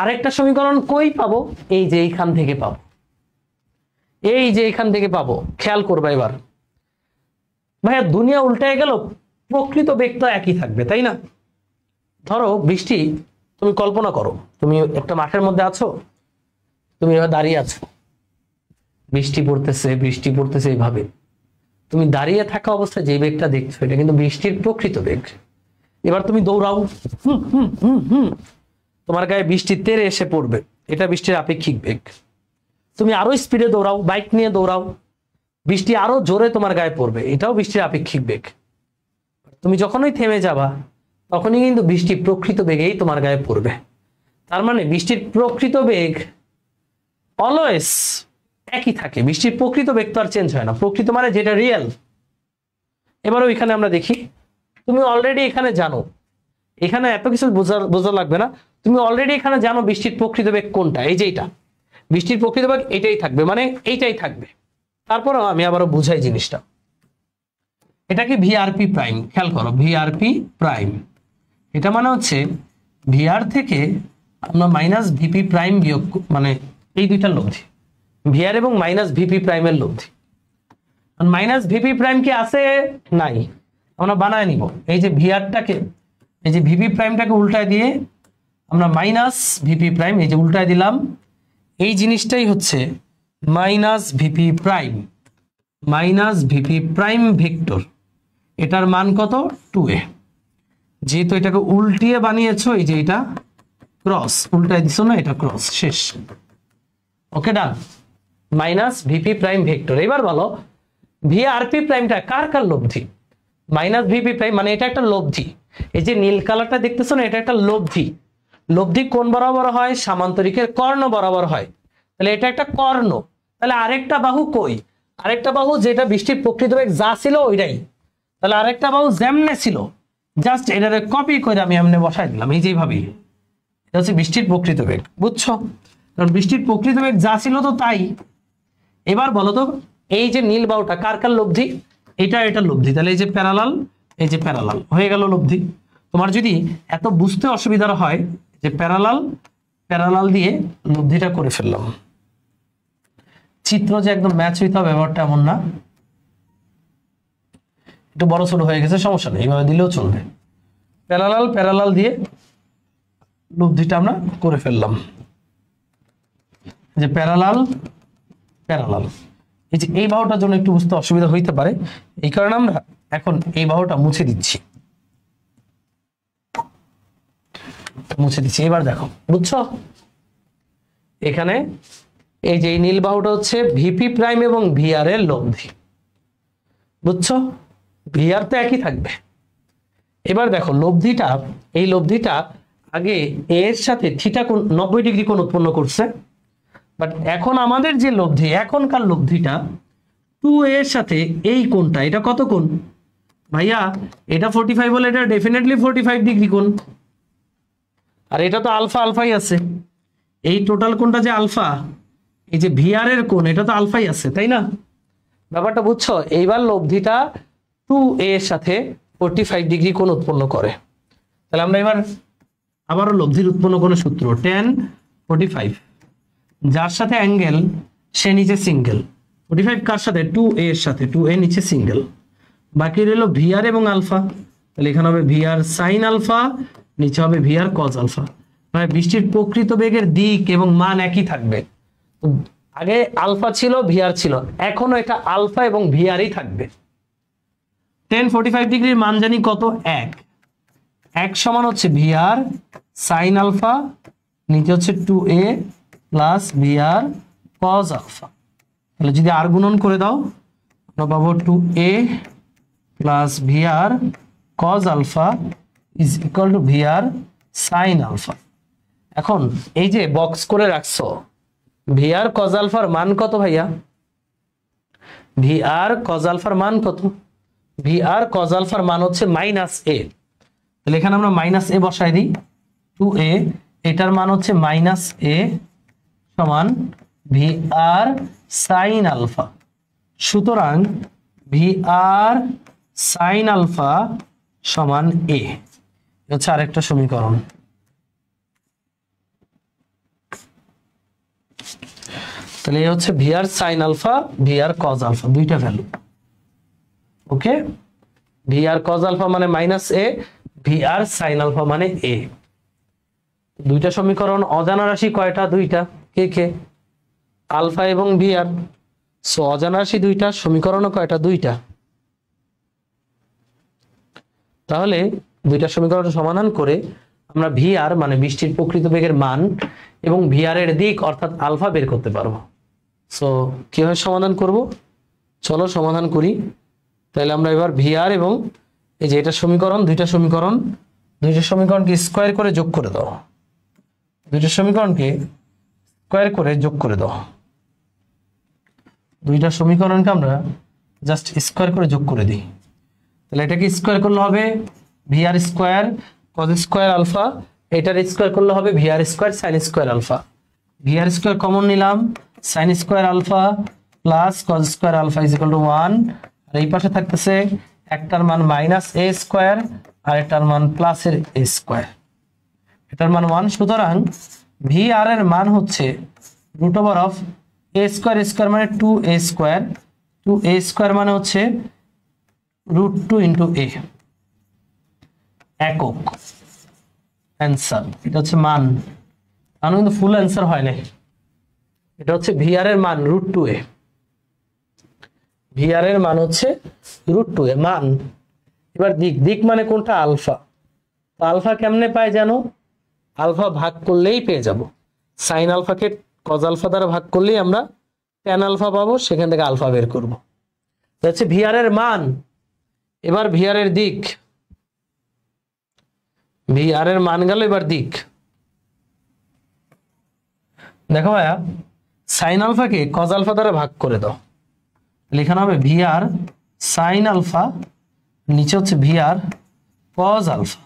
আরেকটা সমীকরণ কই পাবো? এই যে এইখান থেকে পাবো, এই যে এখান থেকে পাবো। খেয়াল করবা এবার, ভাইয়া দুনিয়া উল্টে গেল, প্রকৃত বেগ তো একই থাকবে, তাই না? ধরো বৃষ্টি, তুমি কল্পনা করো তুমি একটা মাঠের মধ্যে আছো, তুমি এবার দাঁড়িয়ে আছো, বৃষ্টি পড়তেছে এইভাবে। তুমি দাঁড়িয়ে থাকা অবস্থায় যে বেগটা দেখছো এটা কিন্তু বৃষ্টির প্রকৃত বেগ। এবার তুমি দৌড়াও, তোমার গায়ে বৃষ্টি তেড়ে এসে পড়বে, এটা বৃষ্টির আপেক্ষিক বেগ। তুমি আরো স্পিডে দৌড়াও, বাইক নিয়ে দৌড়াও, বৃষ্টি আরো জোরে তোমার গায়ে পড়বে, এটাও বৃষ্টির আপেক্ষিক বেগ। তুমি যখনই থেমে যাবা তখনই কিন্তু বৃষ্টি প্রকৃত বেগেই তোমার গায়ে পড়বে। তার মানে বৃষ্টির প্রকৃত বেগ অলওয়েজ একই থাকে, বৃষ্টির প্রকৃত বেগ তো আর চেঞ্জ হয় না। প্রকৃত মানে যেটা রিয়েল। এবারও এখানে আমরা দেখি, তুমি অলরেডি এখানে জানো, এখানে এত কিছু বোঝা লাগবে না, তুমি অলরেডি এখানে জানো বৃষ্টির প্রকৃত বেগ কোনটা, এই যে এটা বৃষ্টির প্রকৃত বেগ এটাই থাকবে, মানে এইটাই থাকবে। তারপরেও আমি আবারও বুঝাই জিনিসটা, এটা কি ভিআরপি প্রাইম, খেয়াল করো ভিআরপি প্রাইম, এটা মানে হচ্ছে ভিআর থেকে আমরা মাইনাস ভিপি প্রাইম বিয়োগ, মানে এই দুইটার লব্ধি, ভিআর এবং মাইনাস ভিপি প্রাইমের লব্ধি। মাইনাস ভিপি প্রাইম কি আছে? নাই, আমরা বানায় নিব। এই যে ভিআরটাকে, এই যে ভিপি প্রাইমটাকে উল্টায় দিয়ে আমরা মাইনাস ভিপি প্রাইম, এই যে উল্টায় দিলাম, এই জিনিসটাই হচ্ছে minus VP prime, minus VP prime vector. এটার মান কত? 2a। যেহেতু এটাকে উল্টিয়ে বানিয়েছো, এই যে এটা ক্রস উল্টায় দিছো না, এটা ক্রস, শেষ। ওকে ডান, মাইনাস ভিপি প্রাইম ভেক্টর। এবার বলো ভিআরপি প্রাইমটা কার কার লব্ধি? মাইনাস ভিপি প্রাইম মানে এটা একটা লব্ধি, এই যে নীল কালারটা দেখতেছো না, এটা একটা লব্ধি। লব্ধি কোন বরাবর হয়? সামান্তরিকের কর্ণ বরাবর হয়, তাহলে এটা একটা কর্ণ। তাহলে আরেকটা বাহু কই? আরেকটা বাহু যেটা বৃষ্টির প্রকৃত বেগ যা ছিল ওইটাই, তাহলে আরেকটা বাহু যেমনে ছিল জাস্ট এটারে কপি করে আমি এমনি বসাই দিলাম, এই যেভাবে। এটা হচ্ছে বৃষ্টির প্রকৃত বেগ, বুঝছো? কারণ বৃষ্টির প্রকৃত বেগ যা ছিল তো তাই। এবার বলো তো এই যে নীল বাহুটা কার কার লব্ধি? এটা লব্ধি, তাহলে এই যে প্যারালাল, এই যে প্যারালাল হয়ে গেল লব্ধি। তোমার যদি এত বুঝতে অসুবিধা হয়, যে প্যারালাল প্যারালাল দিয়ে লব্ধিটা করে ফেললাম। চিত্র যে একদম ম্যাচ হইতে হবে ব্যাপারটা এমন না, একটু বড় ছোট হয়ে গেছে, সমস্যা নেই, এইভাবে দিলেও চলবে। প্যারালাল প্যারালাল দিয়ে লব্ধিটা আমরা করে ফেললাম, যে প্যারালাল প্যারালাল। এই যে এই বাহুটার জন্য একটু বুঝতে অসুবিধা হইতে পারে, এই কারণে আমরা এখন এই বাহুটা মুছে দিচ্ছি, মুছে দিচ্ছি। এবার দেখো, বুঝছো? এখানে এই যে নীল বাহুটা হচ্ছে ভিপি প্রাইম এবং ভিআর এর লব্ধি, বুঝছো? ভিআর তো একই থাকবে। এবার দেখো লব্ধিটা, এই লব্ধিটা আগে এর সাথে থিটা কোণ 90 ডিগ্রি কোণ উৎপন্ন করছে, বাট এখন আমাদের যে লব্ধি, এখনকার লব্ধিটা 2a এর সাথে এই কোণটা, এটা কত কোণ ভাইয়া? এটা 45 হলে এটা ডেফিনেটলি 45 ডিগ্রি কোণ, আর এটা তো আলফা আলফাই আছে, এই টোটাল কোণটা যে আলফা, এই যে ভিআর এর কোণ এটা তো আলফাই আছে, তাই না? ব্যাপারটা বুঝছো? এইবার লব্ধিটা 2a এর সাথে 45 ডিগ্রি কোণ উৎপন্ন করে। তাহলে আমরা এবার আবারও লব্ধির উৎপন্ন কোণের সূত্র tan 45, যার সাথে অ্যাঙ্গেল সে নিচে সিঙ্গেল। 45 কার সাথে? 2a এর সাথে, 2a নিচে সিঙ্গেল। বাকি রইল ভিআর এবং আলফা, তাহলে এখানে হবে ভিআর সাইন আলফা, নিচে হবে ভিআর কজ আলফা। মানে বৃষ্টির প্রকৃত বেগের দিক এবং মান একই থাকবে। আগে আলফা ছিল, ভিআর ছিল, এখনো এটা আলফা এবং ভিআরই থাকবে। tan 45 ডিগ্রির মান জানি কত? 1। 1 সমান হচ্ছে ভিআর সাইন আলফা, নিচে হচ্ছে 2a plus VR cos alpha. তাহলে যদি আর গুণন করে দাও আমরা পাবো 2a plus VR cos alpha is equal to VR sine alpha. এখন এই যে বক্স করে রাখছো, ভিআর কজ আলফার মান কত ভাইয়া? ভিআর কজ আলফার মান কত? ভিআর কজ আলফার মান হচ্ছে -a। তাহলে এখানে আমরা -a বসাই দিই, 2a, এটার মান হচ্ছে -a সমান ভিআর সাইন আলফা। সুতরাং ভিআর সাইন আলফা সমান a, হচ্ছে আরেকটা সমীকরণ। তাহলে এই হচ্ছে VR sine alpha, VR cos alpha, দুইটা value. Okay, VR cos alpha মানে -a, ভিআর সাইন আলফা মানে a। দুইটা সমীকরণ, অজানা রাশি কয়টা? দুইটা। কে কে? আলফা এবং ভিআর। সো অজানা রাশি দুইটা, সমীকরণও কয়টা? দুইটা। তাহলে দুইটা সমীকরণ সমাধান করে আমরা ভিআর মানে বৃষ্টির প্রকৃত বেগের মান এবং ভিআর এর দিক অর্থাৎ আলফা বের করতে পারবো। সো কিভাবে সমাধান করব, চলো সমাধান করি। তাহলে আমরা এবার ভিআর এবং এই যে এটা সমীকরণ, দুইটা সমীকরণকে স্কোয়ার করে যোগ করে দাও, দুইটা সমীকরণকে স্কোয়ার করে যোগ করে দাও, দুইটা সমীকরণকে আমরা জাস্ট স্কোয়ার করে যোগ করে দিই। তাহলে এটাকে স্কোয়ার করলে হবে VR square cos square alpha, এটার স্কোয়ার করলে হবে VR square sine square alpha. VR square common নিলাম, sine square alpha plus cos square alpha is equal to 1, আর এই পাশে থাকতেছে একটার মান মাইনাস এ স্কোয়ার আর একটার মান প্লাসের এ স্কোয়ার, এটার মান 1। সুতরাং ভিআর এর মান হচ্ছে root over of a square, square মানে 2a স্কোয়ার, 2a স্কোয়ার মানে হচ্ছে √2 ইন্টু এ, একক অ্যান্সার। এটা হচ্ছে মান, কিন্তু ফুল অ্যান্সার হয় না। এটা হচ্ছে ভিআর এর মান √2a, ভিআর এর মান হচ্ছে √2a মান। এবার দিক মানে কোনটা? আলফা। তো আলফা কেমনে পায় জানো? আলফা ভাগ করলেই পেয়ে যাব। সাইন আলফাকে কজ আলফা দ্বারা ভাগ করলেই আমরা ট্যান আলফা পাবো, সেখান থেকে আলফা বের করবো। হচ্ছে ভিআর এর মান। এবার ভিআর এর দিক, ভিআর এর মান গেল, এবার দিক দেখো ভাইয়া, সাইন আলফাকে কজ আলফা দ্বারা ভাগ করে দাও, লেখানো হবে ভিআর সাইন আলফা, নিচে হচ্ছে ভিআর কজ আলফা।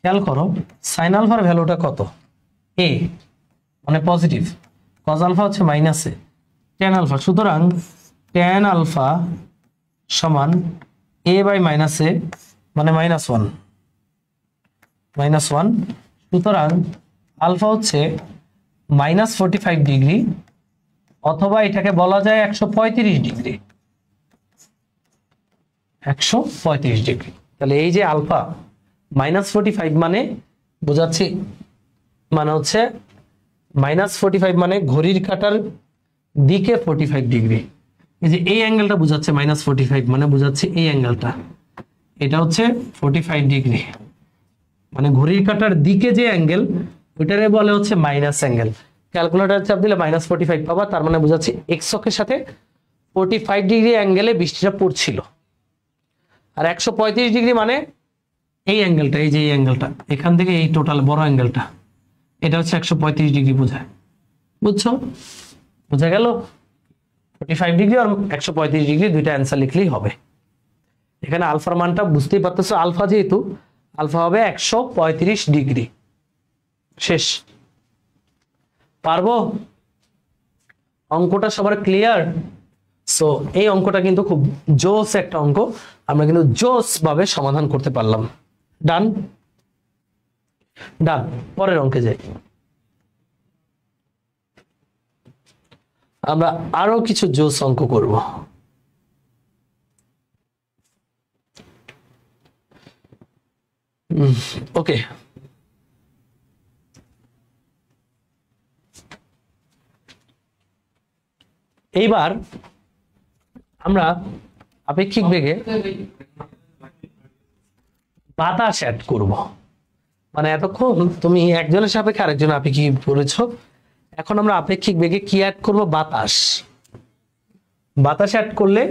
খেয়াল করো সাইন আলফার ভ্যালুটা কত? এ, মানে পজিটিভ, কজ আলফা হচ্ছে মাইনাসে, ট্যান আলফা। সুতরাং ট্যান আলফা সমান এ বাই মাইনাস এ, মানে -1, -1। সুতরাং আলফা হচ্ছে -45 ডিগ্রি, অথবা এটাকে বলা যায় 135 ডিগ্রি, 135 ডিগ্রি। তাহলে এই যে আলফা -45 মানে বোঝাচ্ছি, মানে হচ্ছে -45 মানে ঘড়ির কাঁটার দিকে 45 ডিগ্রি। এই যে এই অ্যাঙ্গেলটা বোঝাচ্ছে -45, মানে বোঝাচ্ছে এই অ্যাঙ্গেলটা, এটা হচ্ছে 45 ডিগ্রি, মানে ঘড়ির কাঁটার দিকে যে অ্যাঙ্গেল ওইটারে বলে হচ্ছে মাইনাস অ্যাঙ্গেল। ক্যালকুলেটর চাপ দিলে -45 পাবা, তার মানে বোঝাচ্ছে এক্স অক্ষের সাথে 45 ডিগ্রি অ্যাঙ্গেলে বৃষ্টিটা পড়ছিল। আর 135 ডিগ্রি মানে এই অ্যাঙ্গেলটা, এই যে এই অ্যাঙ্গেলটা, এখান থেকে এই টোটাল বড় অ্যাঙ্গেলটা, এটা হচ্ছে 135 ডিগ্রি বোঝায়। বুঝছো? বোঝা গেল? 45 ডিগ্রি আর 135 ডিগ্রি দুইটা অ্যান্সার লিখলেই হবে। এখানে আলফার মানটা বুঝতেই পারতেছো, আলফা যেহেতু, আলফা হবে 135 ডিগ্রি। শেষ। পারবো? অঙ্কটা সবার ক্লিয়ার? সো এই অঙ্কটা কিন্তু খুব জোস একটা অঙ্ক, আমরা কিন্তু জোস ভাবে সমাধান করতে পারলাম। ডান ডান। পরের অঙ্কে যাই। আমরা আরো কিছু জোস অঙ্ক করব। ওকে, এইবার আমরা আপেক্ষিক বেগে বাতাস অ্যাড করব। মানে এতক্ষণ তুমি একজনের সাপেক্ষে আরেকজন আপেক্ষিক বলেছ, এখন আমরা আপেক্ষিক বেগে কি অ্যাড করব? বাতাস। বাতাস অ্যাড করলে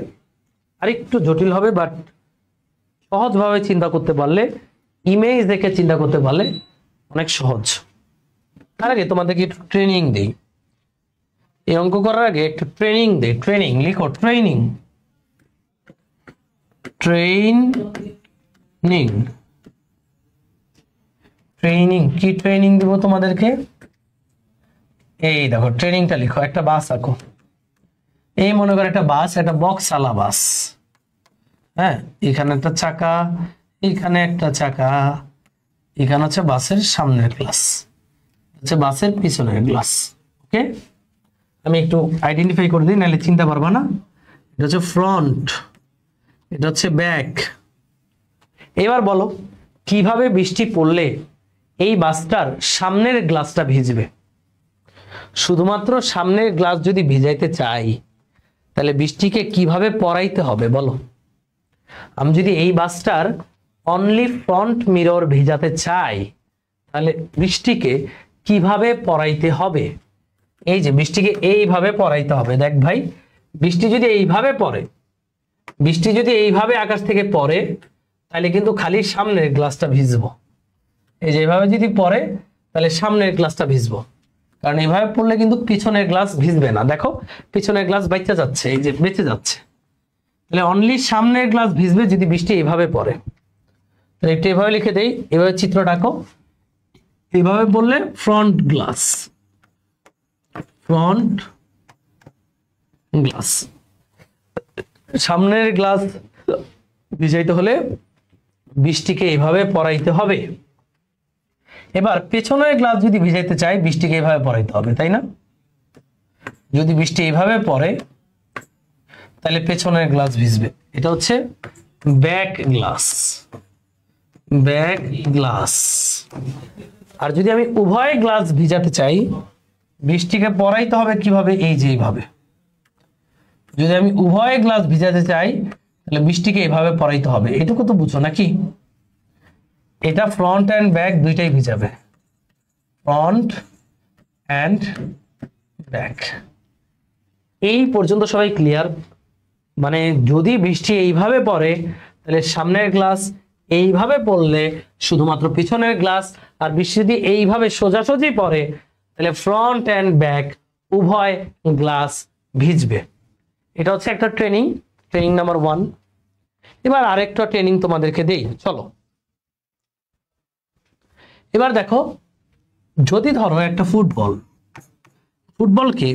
আরেকটু জটিল হবে, বাট সহজভাবে চিন্তা করতে পারলে, ইমেজ দেখে চিন্তা করতে পারলে অনেক সহজ। তার আগে তোমাদেরকে একটু ট্রেনিং দিই। এই অঙ্ক করার আগে একটু ট্রেনিং দেই। ট্রেনিং লিখো, ট্রেনিং, ট্রেনিং, ট্রেনিং। কি ট্রেনিং দিব তোমাদেরকে? এই দেখো ট্রেনিংটা লিখো। একটা বাস আঁকো। এই মনে করো একটা বাস, একটা বক্সওয়ালা বাস। হ্যাঁ, এখানে একটা চাকা, এখানে একটা চাকা, এখানে হচ্ছে বাসের সামনের গ্লাস, হচ্ছে বাসের পিছনের গ্লাস। ওকে, আমি একটু আইডেন্টিফাই করে দিই, নাহলে চিনতে পারবা না। এটা হচ্ছে ফ্রন্ট, এটা হচ্ছে ব্যাক। এবার বলো কিভাবে বৃষ্টি পড়লে এই বাসটার সামনের গ্লাসটা ভিজবে? শুধুমাত্র সামনের গ্লাস যদি ভিজাইতে চাই, তাহলে বৃষ্টিকে কিভাবে পড়াইতে হবে বলো? আমি যদি এই বাসটার অনলি ফ্রন্ট মিরর ভিজাতে চাই, তাহলে বৃষ্টিকে কিভাবে পড়াইতে হবে? এই যে বৃষ্টিকে এইভাবে পড়াইতে হবে। দেখ ভাই, বৃষ্টি যদি এইভাবে পড়ে, বৃষ্টি যদি এইভাবে আকাশ থেকে পড়ে, তাহলে কিন্তু খালি সামনের গ্লাসটা ভিজবো। এই যে এইভাবে যদি পড়ে তাহলে সামনের গ্লাসটা ভিজবো, কারণ এইভাবে পড়লে কিন্তু পিছনের গ্লাস ভিজবে না। দেখো পিছনের গ্লাস বেঁচে যাচ্ছে, এই যে বেঁচে যাচ্ছে, তাহলে অনলি সামনের গ্লাস ভিজবে যদি বৃষ্টি এইভাবে পড়ে। তাহলে একটু এভাবে লিখে দেই, এভাবে চিত্র ডাকো। এইভাবে বললে ফ্রন্ট গ্লাস, ফ্রন্ট গ্লাস। সামনের গ্লাস ভিজাইতে হলে বৃষ্টিকে এইভাবে পড়াইতে হবে। এবার পেছনের গ্লাস যদি ভিজাইতে চাই, বৃষ্টিকে এইভাবে পড়াইতে হবে, তাই না? যদি বৃষ্টি এইভাবে পড়ে তাহলে পেছনের গ্লাস ভিজবে। এটা হচ্ছে ব্যাক গ্লাস, ব্যাক গ্লাস। আর যদি আমি উভয় গ্লাস ভিজাতে চাই, বৃষ্টিকে পড়াইতে হবে কিভাবে? এই যে এইভাবে। যদি আমি উভয় গ্লাস ভিজাতে চাই তাহলে বৃষ্টিকে এইভাবে পড়াইতে হবে। এটুকু তো বুঝো নাকি? এটা ফ্রন্ট অ্যান্ড ব্যাক দুইটাই ভিজাবে, ফ্রন্ট অ্যান্ড ব্যাক। এই পর্যন্ত সবাই ক্লিয়ার? মানে যদি বৃষ্টি এইভাবে পড়ে তাহলে সামনের গ্লাস এইভাবে পড়লে শুধুমাত্র পিছনের গ্লাস, আর বৃষ্টি যদি এইভাবে সোজাসুজি পড়ে তাহলে ফ্রন্ট অ্যান্ড ব্যাক উভয় গ্লাস ভিজবে। এটা হচ্ছে একটা ট্রেনিং, ট্রেনিং নাম্বার 1। এবার আরেকটা ট্রেনিং তোমাদেরকে দেই, চলো। এবার দেখো, যদি ধরো একটা ফুটবলকে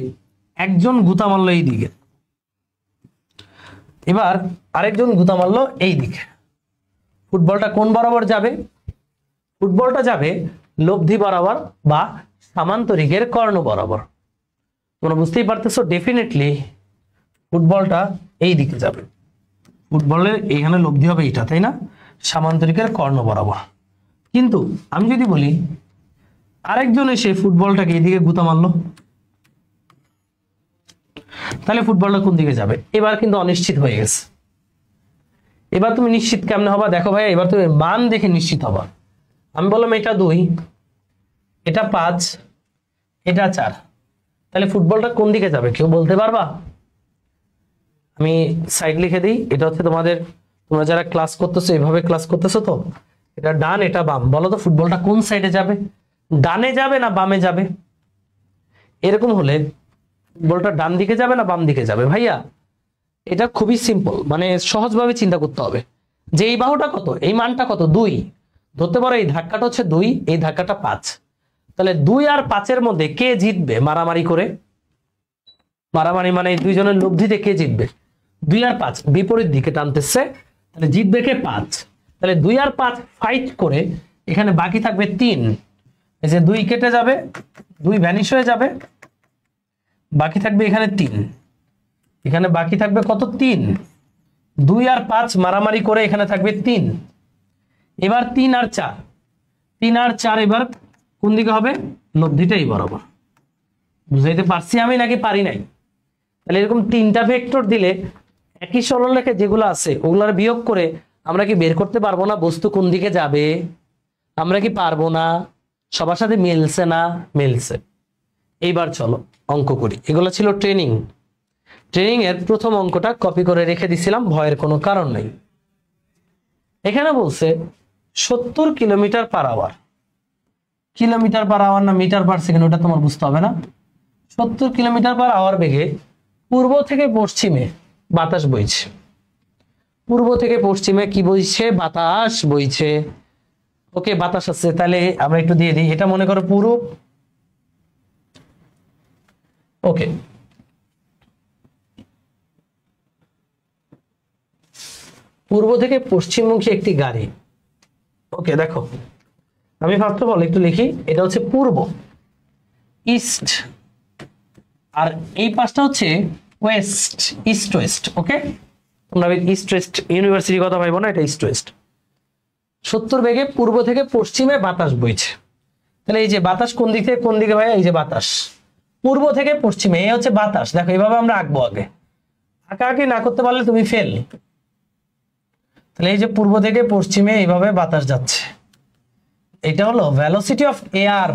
একজন গুতা মারলো এই দিকে, এবার আরেকজন গুতা মারলো এই দিকে, ফুটবলটা কোন বরাবর যাবে? ফুটবলটা যাবে লব্ধি বরাবর বা সামান্তরিকের কর্ণ বরাবর। তোমরা বুঝতেই পারতেছো, ডেফিনেটলি ফুটবলটা এই দিকে যাবে। ফুটবলের এখানে লব্ধি হবে এটা, তাই না? সামান্তরিকের কর্ণ বরাবর। কিন্তু আমি যদি বলি আরেকজন এসে ফুটবলটাকে এইদিকে গুতা মারলো, তাহলে ফুটবলটা কোন দিকে যাবে? এবার কিন্তু অনিশ্চিত হয়ে গেছে। এবার তুমি নিশ্চিত কেমনে হবা? দেখো ভাই, এবার তুমি মান দেখে নিশ্চিত হবা। আমি বললাম এটা 2, এটা 5, এটা 4, তাহলে ফুটবলটা কোন দিকে যাবে কেউ বলতে পারবা? আমি সাইড লিখে দিই। এটা হচ্ছে তোমরা যারা ক্লাস করতেছো, এভাবে ক্লাস করতেছো তো, এটা ডান এটা বাম। বলো তো ফুটবলটা কোন সাইডে যাবে? ডানে যাবে না বামে যাবে? এরকম হলে ফুটবলটা ডান দিকে যাবে না বাম দিকে যাবে? ভাইয়া এটা খুবই সিম্পল, মানে সহজভাবে চিন্তা করতে হবে যে এই বাহুটা কত, এই মানটা কত, 2 ধরতে পারো। এই ধাক্কাটা হচ্ছে 2, এই ধাক্কাটা 5, তাহলে 2 আর 5-এর মধ্যে কে জিতবে মারামারি করে? মারামারি মানে এই দুইজনের লব্ধিতে কে জিতবে? 2 আর 5 বিপরীত দিকে টানতেছে, তাহলে জিতবে কে? 5। তাহলে 2 আর 5 ফাইট করে এখানে বাকি থাকবে 3। এই যে 2 কেটে যাবে, 2 ভ্যানিশ হয়ে যাবে, বাকি থাকবে এখানে 3। এখানে বাকি থাকবে কত? 3। 2 আর 5 মারামারি করে এখানে থাকবে 3। এবার 3 আর 4, 3 আর 4 এবার কোন দিকে হবে? লব্ধিটাই বরাবর। বুঝাইতে পারছি আমি নাকি পারি নাই? তাহলে এরকম 3টা ভেক্টর দিলে একই সরলরেখা যেগুলো আছে ওগুলার বিয়োগ করে আমরা কি বের করতে পারবো না বস্তু কোন দিকে যাবে? আমরা কি পারবো না? সবার সাথে মিলছে না? মিলছে। এইবার চলো অঙ্ক করি। এগুলো ছিল ট্রেনিং। ট্রেনিং এর প্রথম অঙ্কটা কপি করে রেখে দিছিলাম, ভয়ের কোনো কারণ নেই। এখানে বলছে 70 kilometre per hour. Kilometre per hour না মিটার পার সেকেন্ড ওটা তোমার বুঝতে হবে না। 70 কিলোমিটার পার আওয়ার বেগে পূর্ব থেকে পশ্চিমে বাতাস বইছে। পূর্ব থেকে পশ্চিমে কি বইছে? বাতাস বইছে। ওকে, বাতাস আছে, তাহলে আমরা একটু দিয়ে দিই। এটা মনে করো পূর্ব। ওকে, পূর্ব থেকে পশ্চিমমুখী একটি গাড়ি। ওকে দেখো, আমি ফার্স্ট অফ অল একটু লিখি। এটা হচ্ছে পূর্ব, ইস্ট, আর এই পাশটা হচ্ছে ওয়েস্ট, ইস্ট ওয়েস্ট। ওকে, তোমরা ইস্ট ওয়েস্ট ইউনিভার্সিটি কথা ভাইবো না, এটা ইস্ট ওয়েস্ট। 70 বেগে পূর্ব থেকে পশ্চিমে বাতাস বইছে। তাহলে এই যে বাতাস কোন দিক থেকে কোন দিকে ভাই? এই যে বাতাস পূর্ব থেকে পশ্চিমে, এই হচ্ছে বাতাস। দেখো এইভাবে আমরা আঁকবো। আগে আঁকাআঁকি না করতে পারলে তুমি ফেল। তাহলে এই যে পূর্ব থেকে পশ্চিমে এইভাবে বাতাস যাচ্ছে। এটা হলো ভেলোসিটি অফ এয়ার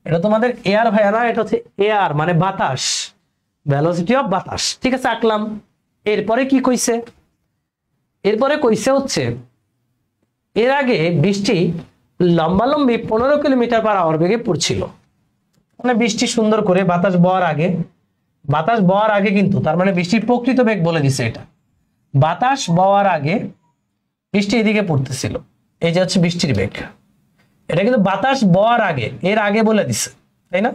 এটা তোমাদের এয়ার ভাইয়া না, এটা হচ্ছে এয়ার মানে বাতাস, ভেলোসিটি অফ বাতাস। ঠিক আছে, আঁকলাম। এরপরে কি কইছে? এরপরে কইছে হচ্ছে এর আগে বৃষ্টি লম্বালম্বি 15 কিলোমিটার পার আওয়ার বেগে পড়ছিল। মানে বৃষ্টি সুন্দর করে বাতাস বওয়ার আগে কিন্তু, তার মানে বৃষ্টির প্রকৃত বেগ বলে দিছে এটা। বাতাস বওয়ার আগে বৃষ্টি এদিকে পড়তেছিল, এই যে হচ্ছে বৃষ্টির বেগ। এটা কিন্তু বাতাস বওয়ার আগে, এর আগে বলে দিছে, তাই না?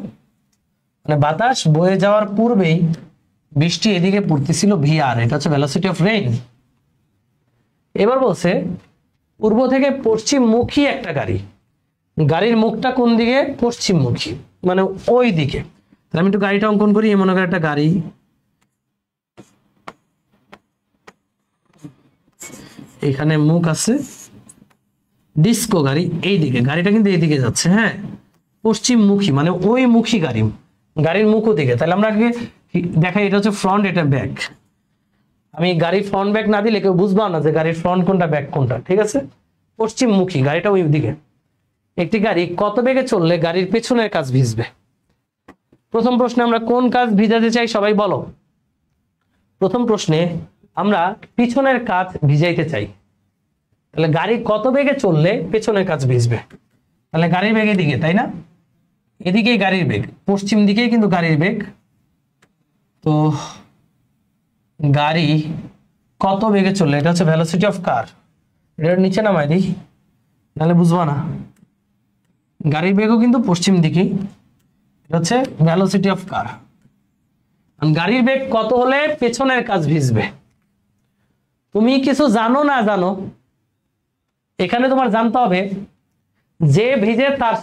মানে বাতাস বয়ে যাওয়ার পূর্বেই বৃষ্টি এদিকে পড়তেছিল ভিআর, এটা হচ্ছে ভেলোসিটি অফ রেইন। এবার বলছে পূর্ব থেকে পশ্চিমমুখী একটা গাড়ির মুখটা কোন দিকে? পশ্চিমমুখী, মানে ওই দিকে। তাহলে আমি একটু গাড়িটা অঙ্কন করি। মনে করি একটা গাড়ি, এখানে মুখ আছে, ডিস্কো গাড়ি এই দিকে, গাড়িটা কিন্তু এইদিকে যাচ্ছে। হ্যাঁ, পশ্চিমমুখী মানে ওই মুখী গাড়ির মুখ দিকে। তাহলে আমরা আগে দেখাই, এটা হচ্ছে ফ্রন্ট, এটা ব্যাক। আমি গাড়ির ফ্রন্ট ব্যাক না দিলে কেউ বুঝবা না যে গাড়ির ফ্রন্ট কোনটা ব্যাক কোনটা। ঠিক আছে, পশ্চিমমুখী গাড়িটা ওই দিকে। একটি গাড়ি কত বেগে চললে গাড়ির পেছনের কাজ ভিজবে? প্রথম প্রশ্নে আমরা কোন কাজ ভিজাতে চাই সবাই বলো। প্রথম প্রশ্নে আমরা পিছনের কাজ ভিজাইতে চাই। তাহলে গাড়ি কত বেগে চললে পেছনের কাজ ভিজবে? তাহলে গাড়ির বেগ এদিকে, তাই না? এদিকেই গাড়ির বেগ, পশ্চিম দিকেই কিন্তু গাড়ির বেগ। তো গাড়ি কত বেগে চললে, এটা হচ্ছে ভেলোসিটি অফ কার। এটা নিচে নামাই দিই, নাহলে বুঝবা না। গাড়ির বেগও কিন্তু পশ্চিম দিকেই, এটা হচ্ছে ভেলোসিটি অফ কার। গাড়ির বেগ কত হলে পেছনের কাজ ভিজবে? তুমি কিছু জানো না জানো, এখানে তোমার জানতে হবে যে ভিজে তার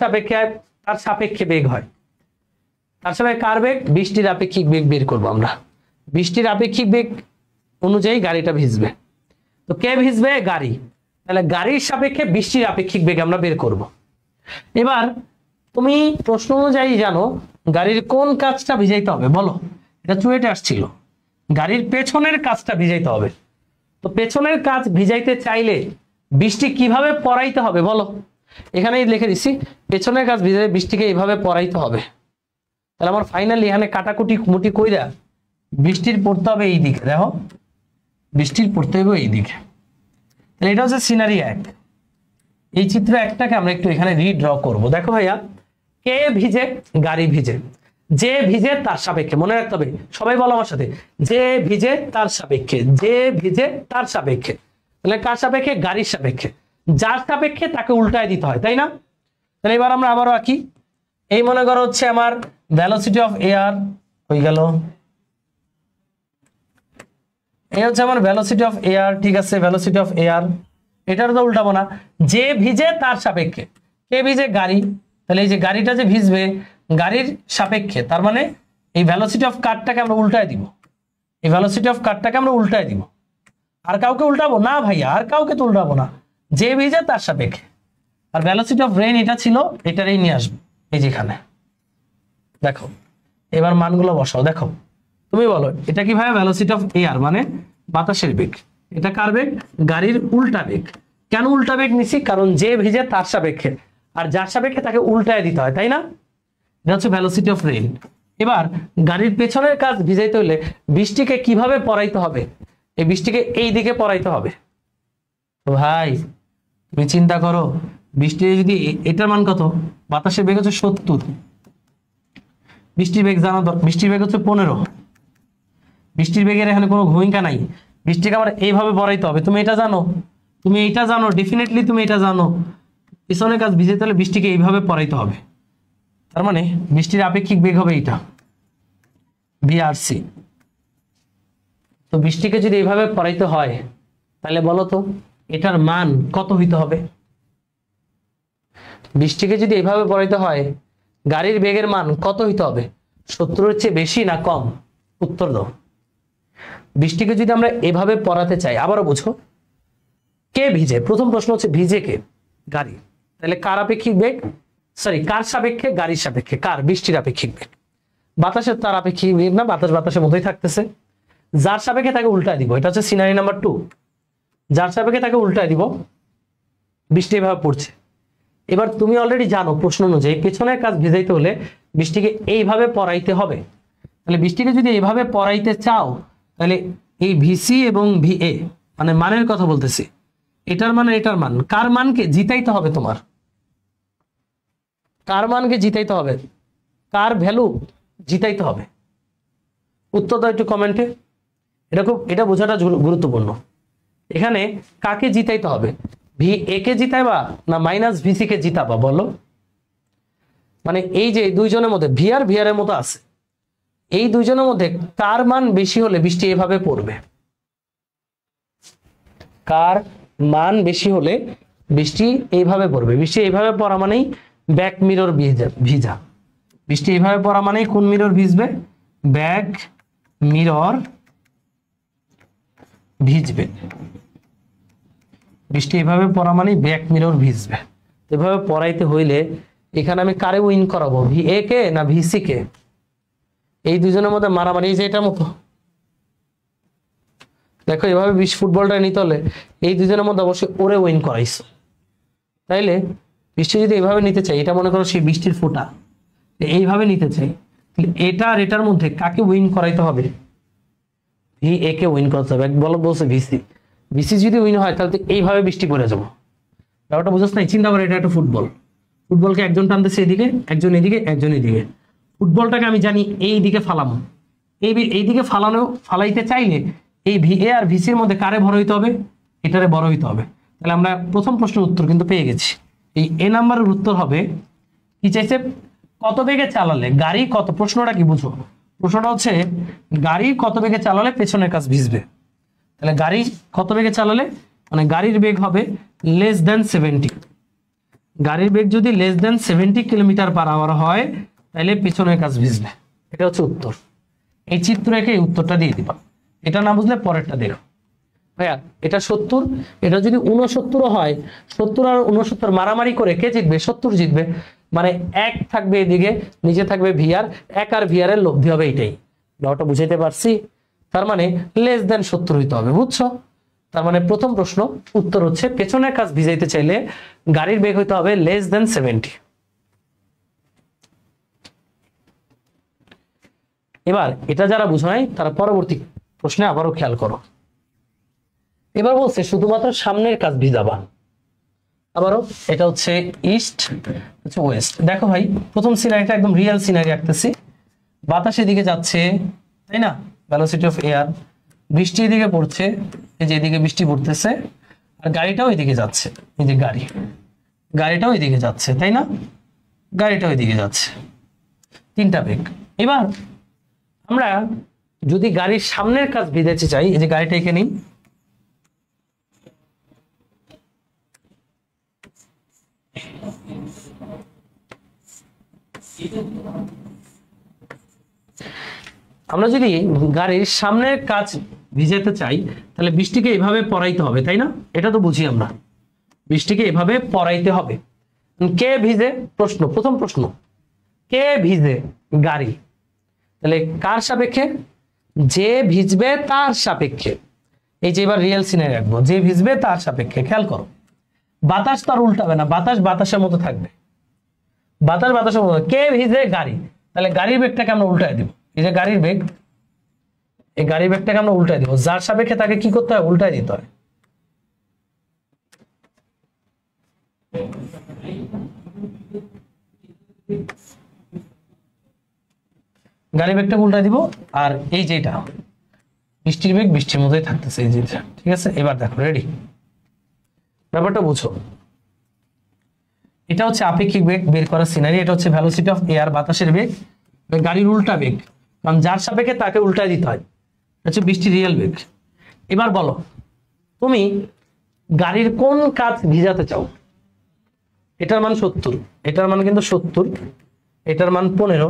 সাপেক্ষে বেগ হয়। তার সাপেক্ষে কার বেগ? বৃষ্টির আপেক্ষিক বেগ বের করবো আমরা। বৃষ্টির আপেক্ষিক বেগ অনুযায়ী গাড়িটা ভিজবে। তো কে ভিজবে? গাড়ি। তাহলে গাড়ির সাপেক্ষে বৃষ্টির আপেক্ষিক বেগ আমরা বের করব। এবার তুমি প্রশ্ন অনুযায়ী জানো গাড়ির কোন কাজটা ভিজাইতে হবে বলো। এটা চুয়েটে আসছিল, গাড়ির পেছনের কাজটা ভিজাইতে হবে। তো পেছনের কাজ ভিজাইতে চাইলে বৃষ্টি কিভাবে পড়াইতে হবে বলো। এখানেই লিখে দিচ্ছি, পেছনের কাজ ভিজাইতে বৃষ্টিকে এইভাবে পড়াইতে হবে। তাহলে আমার ফাইনালি এখানে কাটাকুটি মুটি কইরা বৃষ্টির পড়তে হবে এই দিকে। দেখো, বৃষ্টির পড়তে হবে এই দিকে। তাহলে এটা হচ্ছে সিনারি 1। এই চিত্র 1টাকে আমরা একটু এখানে রিড্র করব। দেখো ভাইয়া, কে ভিজে? গাড়ি ভিজে। যে ভিজে তার সাপেক্ষে, মনে রাখতে হবে, সবাই বলো আমার সাথে, যে ভিজে তার সাপেক্ষে, যে ভিজে তার সাপেক্ষে। তাহলে কার সাপেক্ষে? গাড়ির সাপেক্ষে। যার সাপেক্ষে তাকে উল্টায় দিতে হয়, তাই না? তাহলে এবার আমরা আবারও আঁকি। এই মনে করো হচ্ছে আমার ভেলোসিটি অফ এয়ার হয়ে গেল, এই হচ্ছে আমার ভেলোসিটি অফ এয়ার। ঠিক আছে, ভেলোসিটি অফ এয়ার, এটার তো উল্টাবো না। যে ভিজে তার সাপেক্ষে, কে ভিজে? গাড়ি। তাহলে এই যে গাড়িটা যে ভিজবে গাড়ির সাপেক্ষে, তার মানে এই ভেলোসিটি অফ কারটাকে আমরা উল্টায় দিব। এই ভেলোসিটি অফ কারটাকে আমরা উল্টায় দিব। আর কাউকে উল্টাবো না ভাইয়া, আর কাউকে তো উল্টাবো না, যে ভিজে তার সাপেক্ষে। আর ভেলোসিটি অফ রেইন এটা ছিল, এটারই নিয়ে আসবো এই যেখানে। দেখো এবার মানগুলো বসাও। দেখো তুমি বলো এটা কিভাবে? ভেলোসিটি অফ এয়ার মানে বাতাসের বেগ। এটা কার বেগ? গাড়ির উল্টা বেগ। কেন উল্টা বেগ নিছি? কারণ যে ভিজে তার সাপেক্ষে, আর যার সাপেক্ষে তাকে উল্টায় দিতে হয়, তাই না? এটা হচ্ছে ভেলোসিটি অফ রেইন। এবার গাড়ির পেছনের কাজ ভিজাইতে হলে বৃষ্টিকে কিভাবে পড়াইতে হবে? এই বৃষ্টিকে এই দিকে পড়াইতে হবে। তো ভাই তুমি চিন্তা করো, বৃষ্টি যদি এটার মান কত? বাতাসের বেগ হচ্ছে 70, বৃষ্টির বেগ জানো তো, বৃষ্টির বেগ হচ্ছে 15। বৃষ্টির বেগের এখানে কোনো ভূমিকা নাই, বৃষ্টিকে আবার এইভাবে পড়াইতে হবে। তুমি এটা জানো, তুমি এটা জানো, ডেফিনেটলি তুমি এটা জানো, পিছনের কাজ ভিজাইতে হলে বৃষ্টিকে এইভাবে পড়াইতে হবে। তার মানে বৃষ্টির আপেক্ষিক বেগ হবে এইটা, ভিআরসি। তো বৃষ্টিকে যদি এইভাবে পড়াইতে হয় তাহলে বলো তো এটার মান কত হইতে হবে? বৃষ্টিকে যদি এইভাবে পড়াইতে হয় গাড়ির বেগের মান কত হইতে হবে? 70-এর চেয়ে বেশি না কম? উত্তর দাও। বৃষ্টিকে যদি আমরা এভাবে পড়াতে চাই, আবারও বুঝো, কে ভিজে? প্রথম প্রশ্ন হচ্ছে ভিজে কে? গাড়ি। তাহলে কার আপেক্ষিক বেগ? সরি, কার সাপেক্ষে? গাড়ির সাপেক্ষে। কার? বৃষ্টির আপেক্ষিক বেগ। বাতাসের তার আপেক্ষিক বেগ না, বাতাস বাতাসের মতোই থাকতেছে। যার সাপেক্ষে তাকে উল্টায় দিব, এটা হচ্ছে সিনারি নাম্বার 2। যার সাপেক্ষে তাকে উল্টায় দিব, বৃষ্টি এভাবে পড়ছে। এবার তুমি অলরেডি জানো প্রশ্ন অনুযায়ী পেছনের কাজ ভিজাইতে হলে বৃষ্টিকে এইভাবে পড়াইতে হবে। তাহলে বৃষ্টিকে যদি এইভাবে পড়াইতে চাও তাহলে এই ভিসি এবং ভিএ মানে মানের কথা বলতেছি, এটার মান এটার মান, কার মানকে জিতাইতে হবে, তোমার কার মানকে জিতাইতে হবে, কার ভ্যালু জিতাইতে হবে। উত্তর দাও একটু কমেন্টে। এটা বোঝাটা গুরুত্বপূর্ণ। এখানে কাকে জিতাইতে হবে, ভি এ কে জিতাইবা না মাইনাস ভিসি কে জিতাবা বলো? মানে এই যে দুইজনের মধ্যে ভি আর এর মতো আছে, এই দুইজনের মধ্যে কার মান বেশি হলে বৃষ্টি এভাবে পড়বে? কার মান বেশি হলে বৃষ্টি এইভাবে পড়বে? বৃষ্টি এইভাবে পড়া মানেই ব্যাক মিরর ভিজা। বৃষ্টি এইভাবে পড়া মানেই কোন মিরর ভিজবে? ব্যাক মিরর ভিজবে। বৃষ্টি এভাবে পড়া মানে ব্যাক মিরর ভিজবে। এভাবে পড়াইতে হইলে এখানে আমি কারে উইন করাবো, ভি এ কে না ভিসি কে? এই দুজনের মধ্যে মারামারি যে এটার মতো। দেখো এভাবে ফুটবলটা নিতে হলে এই দুজনের মধ্যে অবশ্যই ওরে উইন করাইছো। তাইলে বৃষ্টি যদি এইভাবে নিতে চাই, এটা মনে করো সেই বৃষ্টির ফোঁটা, এইভাবে নিতে চাই, এটা আর এটার মধ্যে কাকে উইন করাইতে হবে? ভি এ কে উইন করতে হবে। বলছে ভিসি, ভিসি যদি উইন হয় তাহলে এইভাবে বৃষ্টি পড়ে যাবো। ব্যাপারটা বুঝছ নাই? চিন্তা করে, এটা একটা ফুটবল, ফুটবলকে একজন টানতেছে এদিকে, একজন এদিকে, একজন এদিকে। ফুটবলটাকে আমি জানি এই দিকে ফালাম, এই দিকে ফালাইতে চাইলে এই ভি এ আর ভিসির মধ্যে কারে বড় হইতে হবে? এটারে বড় হইতে হবে। তাহলে আমরা প্রথম প্রশ্নের উত্তর কিন্তু পেয়ে গেছি। এই এ নাম্বারের উত্তর হবে কি চাইছে? কত বেগে চালালে গাড়ি কত, প্রশ্নটা কি বুঝো? প্রশ্নটা হচ্ছে গাড়ি কত বেগে চালালে পেছনের কাজ ভিজবে। তাহলে গাড়ি কত বেগে চালালে, মানে গাড়ির বেগ হবে লেস দেন 70। গাড়ির বেগ যদি less than 70 kilometre per hour হয় তাহলে পেছনের কাজ ভিজবে। এটা হচ্ছে উত্তর। এই চিত্র এঁকে এই উত্তরটা দিয়ে দিবা। এটা না বুঝলে পরেরটা দেখো। ভাইয়া এটা 70, এটা যদি 69 হয়, 70 আর 69 মারামারি করে কে জিতবে? 70 জিতবে। মানে এক থাকবে এদিকে, নিচে থাকবে ভিআর, এক আর ভিআর এর লব্ধি হবে এইটাই। ব্যাপারটা বুঝাইতে পারছি? তার মানে লেস দেন 70 হইতে হবে, বুঝছো? তার মানে প্রথম প্রশ্ন উত্তর হচ্ছে পেছনের কাজ ভিজাইতে চাইলে গাড়ির বেগ হইতে হবে লেস দেন 70। এবার এটা যারা বুঝো নাই তারা পরবর্তী প্রশ্নে আবারও খেয়াল করো। এবার বলছে শুধুমাত্র সামনের কাজ ভিজাবা। আবারও এটা হচ্ছে ইস্ট, হচ্ছে ওয়েস্ট। দেখো ভাই প্রথম সিনারিটা একদম রিয়েল সিনারি আঁকতেছি। বাতাস এদিকে যাচ্ছে, তাই না? Velocity of air. বৃষ্টি এদিকে পড়ছে, এই যে এদিকে বৃষ্টি পড়তেছে, আর গাড়িটাও এদিকে যাচ্ছে, এই যে গাড়িটাও এদিকে যাচ্ছে, তাই না? গাড়িটাও এদিকে যাচ্ছে, তিনটা বেগ। এবার আমরা যদি গাড়ির সামনের কাজ ভিজাতে চাই, এই যে গাড়িটা এখানে নিই, আমরা যদি গাড়ির সামনের কাজ ভিজাতে চাই তাহলে বৃষ্টিকে এভাবে পড়াইতে হবে, তাই না? এটা তো বুঝি আমরা, বৃষ্টিকে এভাবে পড়াইতে হবে। কে ভিজে? প্রথম প্রশ্ন, কে ভিজে? গাড়ি। তাহলে কার সাপেক্ষে? যে ভিজবে তার সাপেক্ষে। এই যে এবার রিয়েল সিনারি রাখবো, যে ভিজবে তার সাপেক্ষে। খেয়াল করো, বাতাস তো আর উল্টাবে না, বাতাস বাতাসের মতো থাকবে, বাতাস বাতাসের মতো। কে ভিজে? গাড়ি। তাহলে গাড়ির বেগটাকে আমরা উল্টায় দিব। এই যে গাড়ির বেগ, এই গাড়ির বেগটাকে আমরা উল্টায় দিব। যার সাপেক্ষে তাকে কি করতে হয়? উল্টায় দিতে হয়। গাড়ির বেগটাকে উল্টায় দিব। আর এই যেটা বৃষ্টির বেগ বৃষ্টির মতোই থাকতেছে, এই যেটা। ঠিক আছে, এবার দেখো, রেডি? ব্যাপারটা বুঝো। এটা হচ্ছে আপেক্ষিক বেগ বের করার সিনারি। এটা হচ্ছে ভেলোসিটি অফ এয়ার, বাতাসের বেগ, গাড়ির উল্টা বেগ, কারণ যার সাপেক্ষে তাকে উল্টায় দিতে হয়। হচ্ছে বৃষ্টির রিয়েল বেগ। এবার বলো তুমি গাড়ির কোন কাজ ভিজাতে চাও? এটার মান 70, এটার মান কিন্তু 70, এটার মান 15।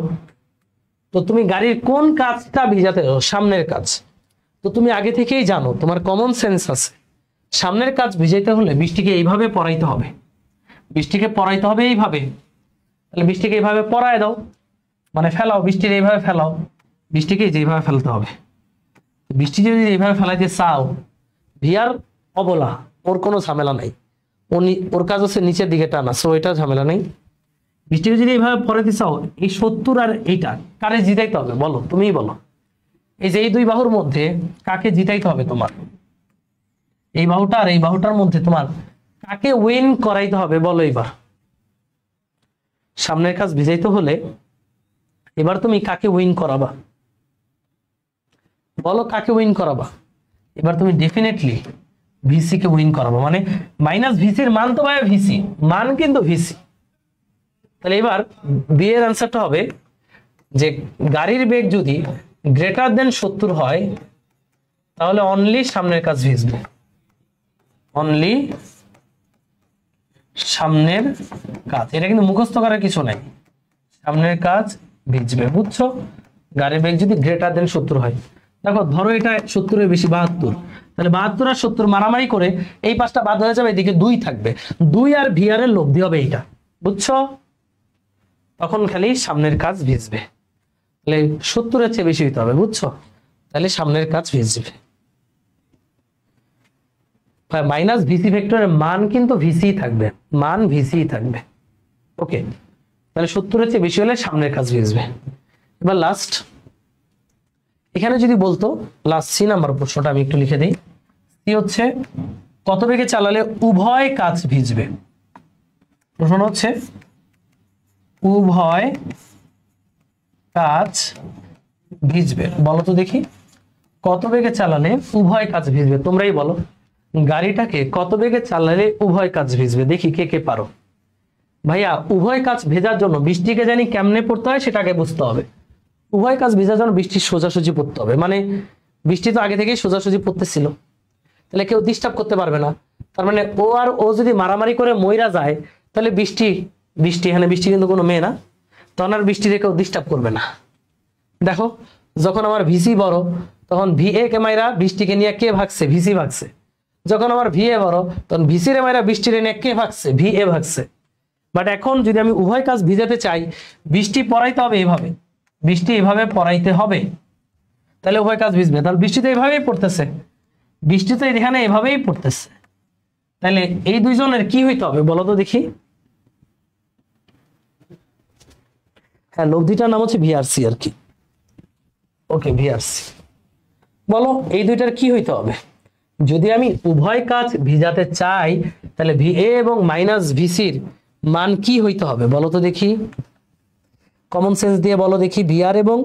তো তুমি গাড়ির কোন কাজটা ভিজাতে চাও? সামনের কাজ। তো তুমি আগে থেকেই জানো, তোমার কমন সেন্স আছে, সামনের কাজ ভিজাইতে হলে বৃষ্টিকে এইভাবে পড়াইতে হবে, বৃষ্টিকে পড়াইতে হবে এইভাবে। তাহলে বৃষ্টিকে এইভাবে পড়ায় দাও, মানে ফেলাও, বৃষ্টির এইভাবে ফেলাও, বৃষ্টিকে যেইভাবে ফেলতে হবে। বৃষ্টি যদি এইভাবে ফেলাইতে চাও, ভিয়ার অবলা, ওর কোনো ঝামেলা নাই, ওর কাজ হচ্ছে নিচের দিকে টানা, সো এটা ঝামেলা নেই। বৃষ্টিকে যদি এইভাবে পড়াতে চাও, এই 70 আর এইটা কারে জিতাইতে হবে বলো, তুমিই বলো। এই যে এই দুই বাহুর মধ্যে কাকে জিতাইতে হবে তোমার? এই বাহুটা আর এই বাহুটার মধ্যে তোমার কাকে উইন করাইতে হবে বলো এবার। সামনের কাজ ভিজাইতে হলে এবার তুমি কাকে উইন করাবা বলো, কাকে উইন করাবা? এবার তুমি ডেফিনেটলি ভিসি কে উইন করাবো, মানে মাইনাস ভিসির মান তো ভাই ভিসি, মান কিন্তু ভিসি। তাহলে এবার বি এর অ্যান্সারটা হবে যে গাড়ির বেগ যদি গ্রেটার দেন 70 হয় তাহলে অনলি সামনের কাজ ভিজবে, অনলি সামনের কাজ। এটা কিন্তু মুখস্থ করার কিছু নাই, সামনের কাজ ভিজবে, বুঝছো? গাড়ির বেগ যদি গ্রেটার দেন 70 হয়। দেখো ধরো এটা 70 এর বেশি 72, তাহলে 72 আর 70 মারামারি করে এই পাঁচটা বাদ হয়ে যাবে, এদিকে 2 থাকবে, 2 আর ভিআর এর লব্ধি হবে এইটা, বুঝছো? তখন খালি সামনের কাজ ভিজবে, তাহলে 70 এর চেয়ে বেশি হইতে হবে, বুঝছো? তাহলে সামনের কাজ ভিজবে। মাইনাস ভিসি ভেক্টরের মান কিন্তু ভিসি থাকবে, মান ভিসি থাকবে। ওকে, তাহলে 70 এর চেয়ে বেশি হলে সামনের কাজ ভিজবে। এবার লাস্ট, এখানে যদি বলতো লাস্ট সি নাম্বার প্রশ্নটা আমি একটু লিখে দিই। সি হচ্ছে কত বেগে চালালে উভয় কাজ ভিজবে। প্রশ্ন হচ্ছে উভয় কাজ ভিজবে, বলো তো দেখি কত বেগে চালালে উভয় কাজ ভিজবে? তোমরাই বলো গাড়িটাকে কত বেগে চালালে উভয় কাজ ভিজবে, দেখি কে কে পারো। ভাইয়া উভয় কাজ ভেজার জন্য বৃষ্টিকে জানি কেমনে পড়তে হয় সেটাকে বুঝতে হবে। উভয় কাজ ভেজার জন্য বৃষ্টি সোজাসুজি পড়তে হবে, মানে বৃষ্টি তো আগে থেকেই সোজাসুজি পড়তেছিল, তাহলে কেউ ডিস্টার্ব করতে পারবে না। তার মানে ও আর ও যদি মারামারি করে মইরা যায় তাহলে বৃষ্টি এখানে বৃষ্টি কিন্তু কোনো মেয়ে না, তখন আর বৃষ্টিতে কেউ ডিস্টার্ব করবে না। দেখো যখন আমার ভিসি বড় তখন ভিএ কে মাইরা বৃষ্টিকে নিয়ে কে ভাগছে? ভিসি ভাগছে। যখন আমার ভিএ বড় তখন ভিসি রে মাইরা বৃষ্টিরে নিয়ে কে ভাগছে? ভিএ ভাগছে। বাট এখন যদি আমি উভয় কাজ ভিজাতে চাই, বৃষ্টি পড়াইতে হবে এভাবে, বৃষ্টি এভাবে পড়াইতে হবে, তাহলে উভয় কাজ ভিজবে। তাহলে বৃষ্টি তো এভাবেই পড়তেছে, বৃষ্টি তো এখানে এভাবেই পড়তেছে, তাহলে এই দুইজনের কি হইতে হবে বলো তো দেখি। হ্যাঁ, লব্ধিটার নাম হচ্ছে ভিআরসি আর কি। ওকে, ভিআরসি বলো এই দুইটার কি হইতে হবে? যদি আমি উভয় কাজ ভিজাতে চাই তাহলে ভিএ এবং মাইনাস ভিসির মান কি হইতে হবে বলো তো দেখি, কমন সেন্স দিয়ে বলো দেখি। ভিআর এবং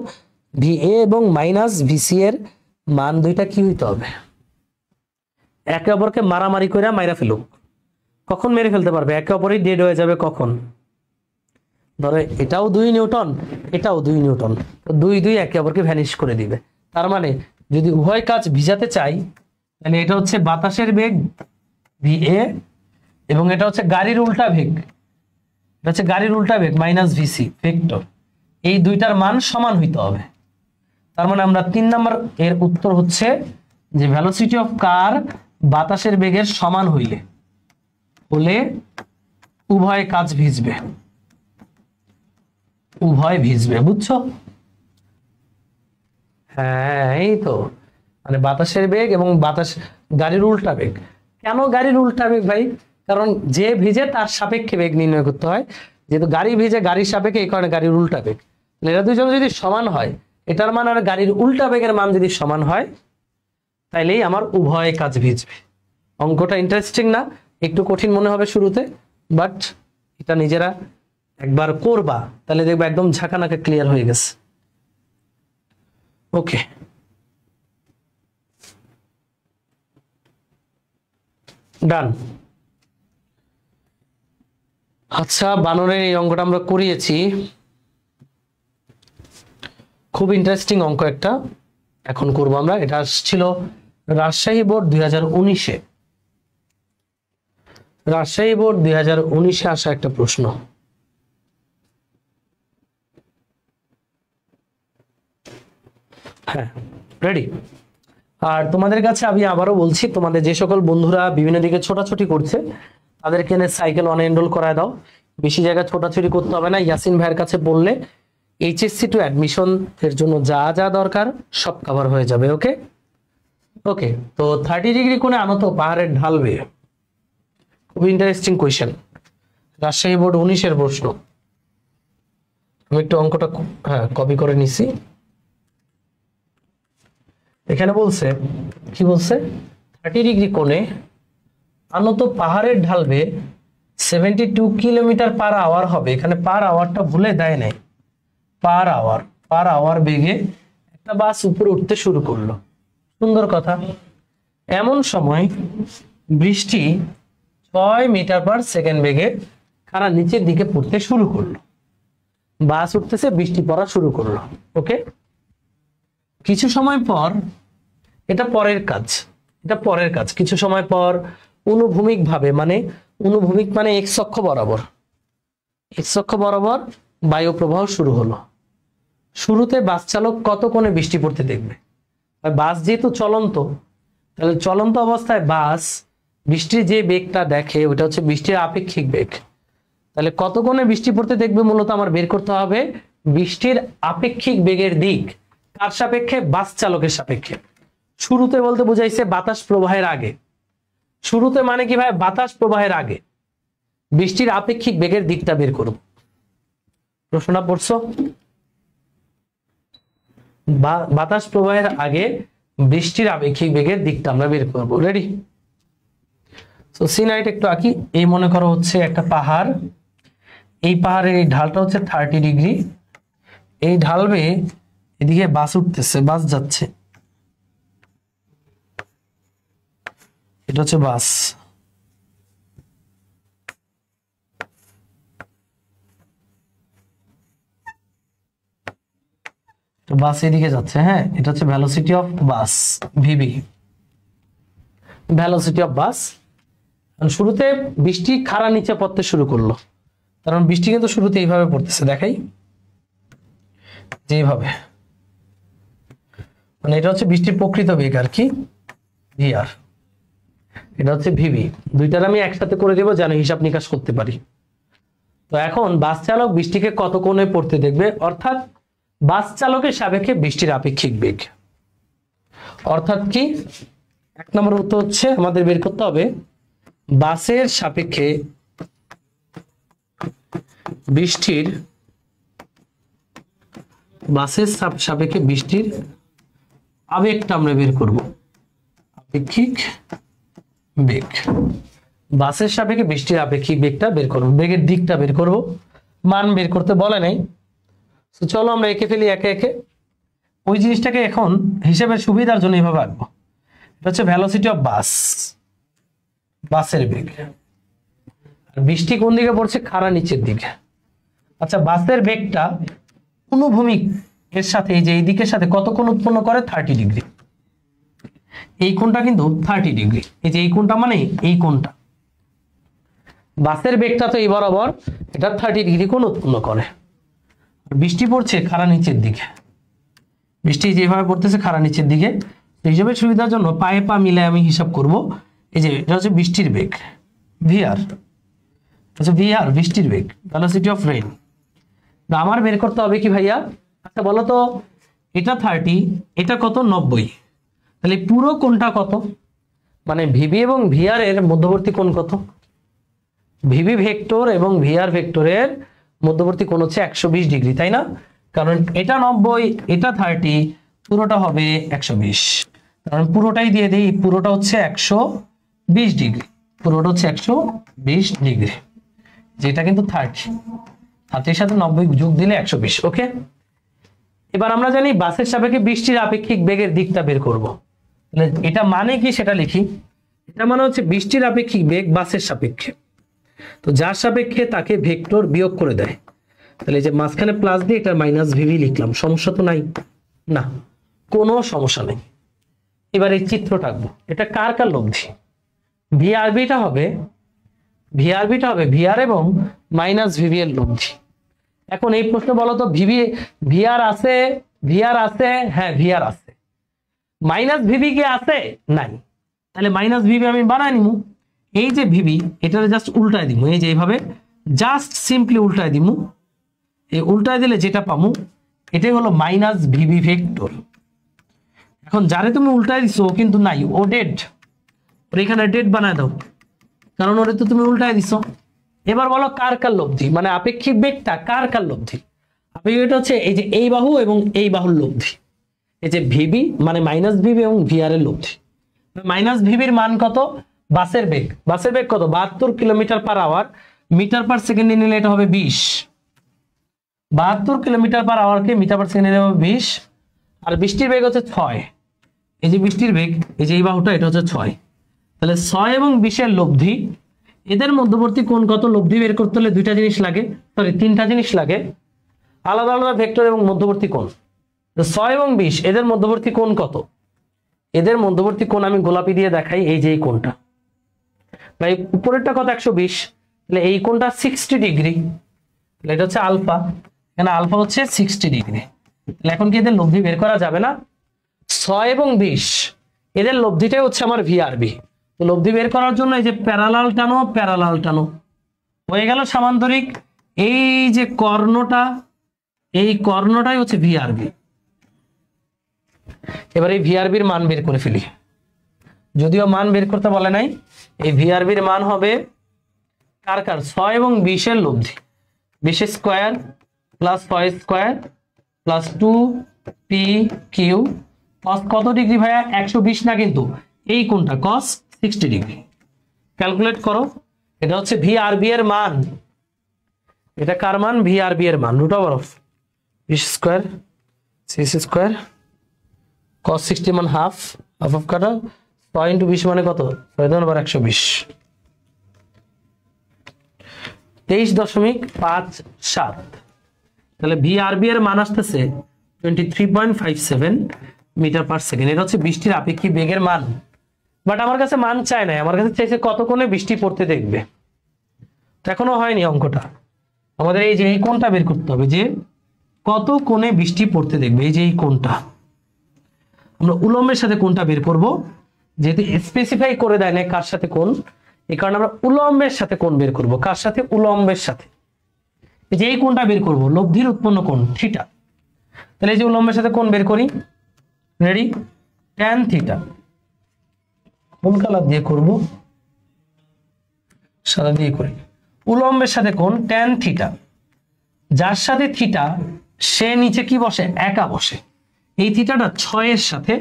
ভিএ এবং মাইনাস ভিসি এর মান দুইটা কি হইতে হবে? একে অপরকে মারামারি করে মাইরা ফেলুক। কখন মেরে ফেলতে পারবে? একে অপরই ডেড হয়ে যাবে কখন? ধরো এটাও 2 নিউটন, এটাও 2 নিউটন, তো 2 একে অপরকে ভ্যানিশ করে দিবে। তার মানে যদি উভয় কাজ ভিজাতে চাই তাহলে এটা হচ্ছে বাতাসের বেগ ভিএ এবং এটা হচ্ছে গাড়ির উল্টা বেগ, এটা হচ্ছে গাড়ির উল্টা বেগ মাইনাস ভিসি ভেক্টর, এই দুইটার মান সমান হইতে হবে। তার মানে আমরা 3 নাম্বার এর উত্তর হচ্ছে যে ভেলোসিটি অফ কার বাতাসের বেগের সমান হলে উভয় কাজ ভিজবে, উভয় ভিজবে, বুঝছো? হ্যাঁ এই তো, মানে বাতাসের বেগ এবং গাড়ির উল্টা বেগ। কেন গাড়ির উল্টা বেগ ভাই? কারণ যে ভিজে তার সাপেক্ষে বেগ নির্ণয় করতে হয়, যেহেতু গাড়ি ভিজে গাড়ির সাপেক্ষে, এই কারণে গাড়ির উল্টা বেগ। এরা দুজন যদি সমান হয়, এটার মান আর গাড়ির উল্টা বেগের মান যদি সমান হয় তাইলেই আমার উভয় কাজ ভিজবে। অঙ্কটা ইন্টারেস্টিং না? একটু কঠিন মনে হবে শুরুতে, বাট এটা নিজেরা একবার করবা তাহলে দেখবা একদম ঝাঁকানাকে ক্লিয়ার হয়ে গেছে। ওকে, ডান। আচ্ছা, বানরের এই অঙ্কটা আমরা করিয়েছি, খুব ইন্টারেস্টিং অঙ্ক একটা এখন করবো আমরা। এটা ছিল রাজশাহী বোর্ড 2019-এ, রাজশাহী বোর্ড 2019-এ আসা একটা প্রশ্ন। হ্যাঁ, রেডি? আর তোমাদের কাছে আমি আবারও বলছি, তোমাদের যে সকল বন্ধুরা বিভিন্ন দিকে ছোটাছুটি করছে তাদেরকে এনে সাইকেল অন এনরোল করায় দাও। বেশি জায়গায় ছোটাছুটি করতে হবে না, ইয়াসিন ভাইয়ের কাছে বললে এইচএসসি টু অ্যাডমিশন এর জন্য যা যা দরকার সব কভার হয়ে যাবে। ওকে ওকে, তো 30 ডিগ্রি কোণে আনো তো পাহাড়ের ঢাল বেয়ে। খুব ইন্টারেস্টিং কোয়েশ্চেন, রাজশাহী বোর্ড 19-এর প্রশ্ন। আমি একটু অঙ্কটা কপি করে নিছি। এখানে বলছে কি বলছে, 30 ডিগ্রি কোণে আনত পাহাড়ের ঢালবে 72 কিলোমিটার পার আওয়ার হবে। এখানে পার আওয়ারটা ভুলে দেয় নাই, পার আওয়ার বেগে একটা বাস উপরে উঠতে শুরু করলো। সুন্দর কথা। এমন সময় বৃষ্টি 6 মিটার পার সেকেন্ড বেগে খাড়া নিচের দিকে পড়তে শুরু করলো। বাস উঠতেছে, বৃষ্টি পড়া শুরু করলো। ওকে, কিছু সময় পর, এটা পরের কাজ, কিছু সময় পর অনুভূমিক ভাবে, মানে অনুভূমিক মানে এক্স অক্ষ বরাবর বায়ু প্রবাহ শুরু হলো। শুরুতে বাস চালক কত কোণে বৃষ্টি পড়তে দেখবে? বাস যেহেতু চলন্ত, তাহলে চলন্ত অবস্থায় বাস বৃষ্টির যে বেগটা দেখে ওটা হচ্ছে বৃষ্টির আপেক্ষিক বেগ। তাহলে কত কোণে বৃষ্টি পড়তে দেখবে মূলত আমার বের করতে হবে বৃষ্টির আপেক্ষিক বেগের দিক। কার সাপেক্ষে? বাস চালকের সাপেক্ষে। শুরুতে বলতে বুঝাইছে বাতাস প্রবাহের আগে। শুরুতে মানে কি ভাই? বাতাস প্রবাহের আগে বৃষ্টির আপেক্ষিক বেগের দিকটা বের করব। প্রশ্নটা পড়ছো? বাতাস প্রবাহের আগে বৃষ্টির আপেক্ষিক বেগের দিকটা আমরা বের করব। রেডি? সো সিনাইট একটু আঁকি। এই মনে করো হচ্ছে একটা পাহাড়, এই পাহাড়ের এই ঢালটা হচ্ছে 30 ডিগ্রি। এই ঢালবে, এদিকে বাস উঠতেছে, বাস যাচ্ছে, এটা হচ্ছে বাস। বাস এদিকে যাচ্ছে। হ্যাঁ, এটা হচ্ছে velocity of bus, VB, velocity of bus. শুরুতে বৃষ্টি খাড়া নিচে পড়তে শুরু করলো, কারণ বৃষ্টি কিন্তু শুরুতে এইভাবে পড়তেছে, দেখাই যেভাবে, মানে এটা হচ্ছে বৃষ্টির প্রকৃত বেগ আর কি, ভিআর। এটা হচ্ছে ভিবি। দুইটার আমি একসাথে করে দেবো যেন হিসাব নিকাশ করতে পারি। তো এখন বাস চালক বৃষ্টিকে কত কোণে পড়তে দেখবে, অর্থাৎ বাস চালকের সাপেক্ষে বৃষ্টির আপেক্ষিক বেগ। অর্থাৎ কি, 1 নম্বর উত্তর হচ্ছে আমাদের বের করতে হবে বাসের সাপেক্ষে বৃষ্টির আবেগটা আমরা বের করব, আপেক্ষিক বেগ। বাসের সাপেক্ষে বৃষ্টির আপেক্ষিক বেগটা বের করব, বেগের দিকটা বের করব, মান বের করতে বলে নাই। তো চলো আমরা এঁকে ফেলি একে একে। ওই জিনিসটাকে এখন হিসেবের সুবিধার জন্য এইভাবে আঁকবো। এটা হচ্ছে ভেলোসিটি অফ বাস, বাসের বেগ। আর বৃষ্টি কোন দিকে পড়ছে? খাড়া নিচের দিকে। আচ্ছা, বাসের বেগটা অনুভূমিক এর সাথে, এই যে এই দিকের সাথে কত কোণ উৎপন্ন করে? 30 ডিগ্রি। এই কোণটা কিন্তু 30 ডিগ্রি, এই যে এই কোণটা মানে এই কোণটা। বাসের বেগটা তো এই বরাবর, এটা 30 ডিগ্রি কোণ উৎপন্ন করে। বৃষ্টি পড়ছে খাড়া নিচের দিকে, বৃষ্টি যেভাবে পড়তেছে খাড়া নিচের দিকে। হিসাবের সুবিধার জন্য পায়ে পা মিলে আমি হিসাব করব। এই যে এটা হচ্ছে বৃষ্টির বেগ, ভিআর, আচ্ছা ভিআর বৃষ্টির বেগ, ভেলোসিটি অফ রেইন। আমার বের করতে হবে কি ভাইয়া? আচ্ছা বলো তো, এটা 30, এটা কত? 90। তাহলে পুরো কোণটা কত? মানে ভিবি এবং ভিআর এর মধ্যবর্তী কোণ কত? ভিবি ভেক্টর এবং ভিআর ভেক্টরের মধ্যবর্তী কোণ হচ্ছে 120 ডিগ্রি, তাই না? কারণ এটা 90, এটা 30, পুরোটা হবে 120। কারণ পুরোটাই দিয়ে দেই, পুরোটা হচ্ছে 120 ডিগ্রি, পুরোটা হচ্ছে 120 ডিগ্রি, যেটা কিন্তু 30 সাথে 90 যোগ দিলে 120। ওকে, এবার আমরা জানি বাসের সাপেক্ষে বৃষ্টির আপেক্ষিক বেগের দিকটা বের করব। তাহলে এটা মানে কি সেটা লিখি। এটা মানে হচ্ছে বৃষ্টির আপেক্ষিক বেগ বাসের সাপেক্ষে, তো যার সাপেক্ষে তাকে ভেক্টর বিয়োগ করে দেয়। তাহলে যে মাঝখানে প্লাস দিয়ে এটা মাইনাস ভিভি লিখলাম, সমস্যা তো নাই না? কোনো সমস্যা নেই। এবার এই চিত্রটা আঁকবো। এটা কার কার লব্ধি? ভিআরবিটা হবে ভিআর এবং মাইনাস ভিভি এর লব্ধি। এখন এই প্রশ্ন বলো তো, ভিআর আছে? হ্যাঁ ভিআর আছে। মাইনাস ভিভি কি আছে? নাই। তাহলে মাইনাস ভিভি আমি বানায় নিব। এই যে ভিভি, এটা জাস্ট উল্টায় দিব, এই যে এইভাবে জাস্ট সিম্পলি উল্টায় দিব। এই উল্টায় দিলে যেটা পাবো এটাই হলো মাইনাস ভিভি ভেক্টর। এখন যারে তুমি উল্টায় দিছো কিন্তু নাই, ও ডেড, ওর এখানে ডেড বানায় দাও। কারণ ওরে তো তুমি উল্টায় দিছো। এবার বলো কার কার লব্ধি, মানে আপেক্ষিক বেগটা কার কার লব্ধি। আপেক্ষিক বেগটা হচ্ছে এই যে এই বাহু এবং এই বাহুর লব্ধি, এই যে ভিবি মানে মাইনাস ভিবি এবং ভিআর এর লব্ধি। মাইনাস ভিবির মান কত, বাসের বেগ, বাসের বেগ কত 72 kilometre per hour, metre per সেকেন্ডে নিলে এটা হবে 20, 72 কিলোমিটার পার আওয়ারকে মিটার পার সেকেন্ডে নিলে হবে 20। আর বৃষ্টির বেগ হচ্ছে 6, এই যে বৃষ্টির বেগ এই যে এই বাহুটা এটা হচ্ছে 6, তাহলে 6 এবং 20 এর লব্ধি, এদের মধ্যবর্তী কোণ কত লব্ধি বের করতে হলে দুইটা জিনিস লাগে, সরি তিনটা জিনিস লাগে, আলাদা আলাদা ভেক্টর এবং মধ্যবর্তী কোণ। 6 এবং 20 এদের মধ্যবর্তী কোণ কত, এদের মধ্যবর্তী কোণ আমি গোলাপি দিয়ে দেখাই, এই যে এই কোণটা, ভাই উপরেরটা কত 120, তাহলে এই কোণটা 60 ডিগ্রি, তাহলে এটা হচ্ছে আলফা, এখানে আলফা হচ্ছে 60 ডিগ্রি। তাহলে এখন কি এদের লব্ধি বের করা যাবে না, 6 এবং 20 এদের লব্ধিটাই হচ্ছে আমার ভিআরবি। তো লব্ধি বের করার জন্য এই যে প্যারালাল টানো, প্যারালাল টানো, হয়ে গেল সামান্তরিক। এই যে কর্ণটা, এই কর্ণটাই হচ্ছে ভিআরবি। এবার এই ভিআরবির মান বের করে ফেলি, যদিও মান বের করতে বলে নাই। এই ভিআরবির মান হবে কার কার, 6 এবং 20 এর লব্ধি, 20 square plus 6 square plus 2 P Q cos কত ডিগ্রি ভাইয়া 120 না, কিন্তু এই কোণটা কস 60 ডিগ্রি। ক্যালকুলেট করো, এটা হচ্ছে ভিআরবি এর মান, এটা কার মান, ভিআরবি এর মান, root over of 20 square 6 square cos 60 মান হাফ, হাফ অফ কাটা 6 ইন্টু 20 মানে কত 6 × 120, 23.57। তাহলে ভিআরবি এর মান আসতেছে 23.57 মিটার পার সেকেন্ড। এটা হচ্ছে বৃষ্টির আপেক্ষিক বেগের মান। বাট আমার কাছে মান চায় না, আমার কাছে চাইছে কত কোণে বৃষ্টি পড়তে দেখবে। এখনো হয়নি অঙ্কটা, আমাদের এই যে এই কোণটা বের করতে হবে, যে কত কোণে বৃষ্টি পড়তে দেখবে। এই যে এই কোণটা আমরা উলম্বের সাথে কোণটা বের করব, যেহেতু স্পেসিফাই করে দেয় না কার সাথে কোণ, এই কারণে আমরা উলম্বের সাথে কোণ বের করব। কার সাথে, উলম্বের সাথে। এই যে এই কোণটা বের করব, লব্ধির উৎপন্ন কোণ থিটা। তাহলে এই যে উলম্বের সাথে কোণ বের করি, রেডি, ট্যান থিটা। কোন কালার দিয়ে করব, সাদা দিয়ে করি। উলম্বের সাথে কোণ ট্যান থিটা, যার সাথে থিটা সে নিচে কি বসে, একা বসে। এই থিটাটা 6 এর সাথে,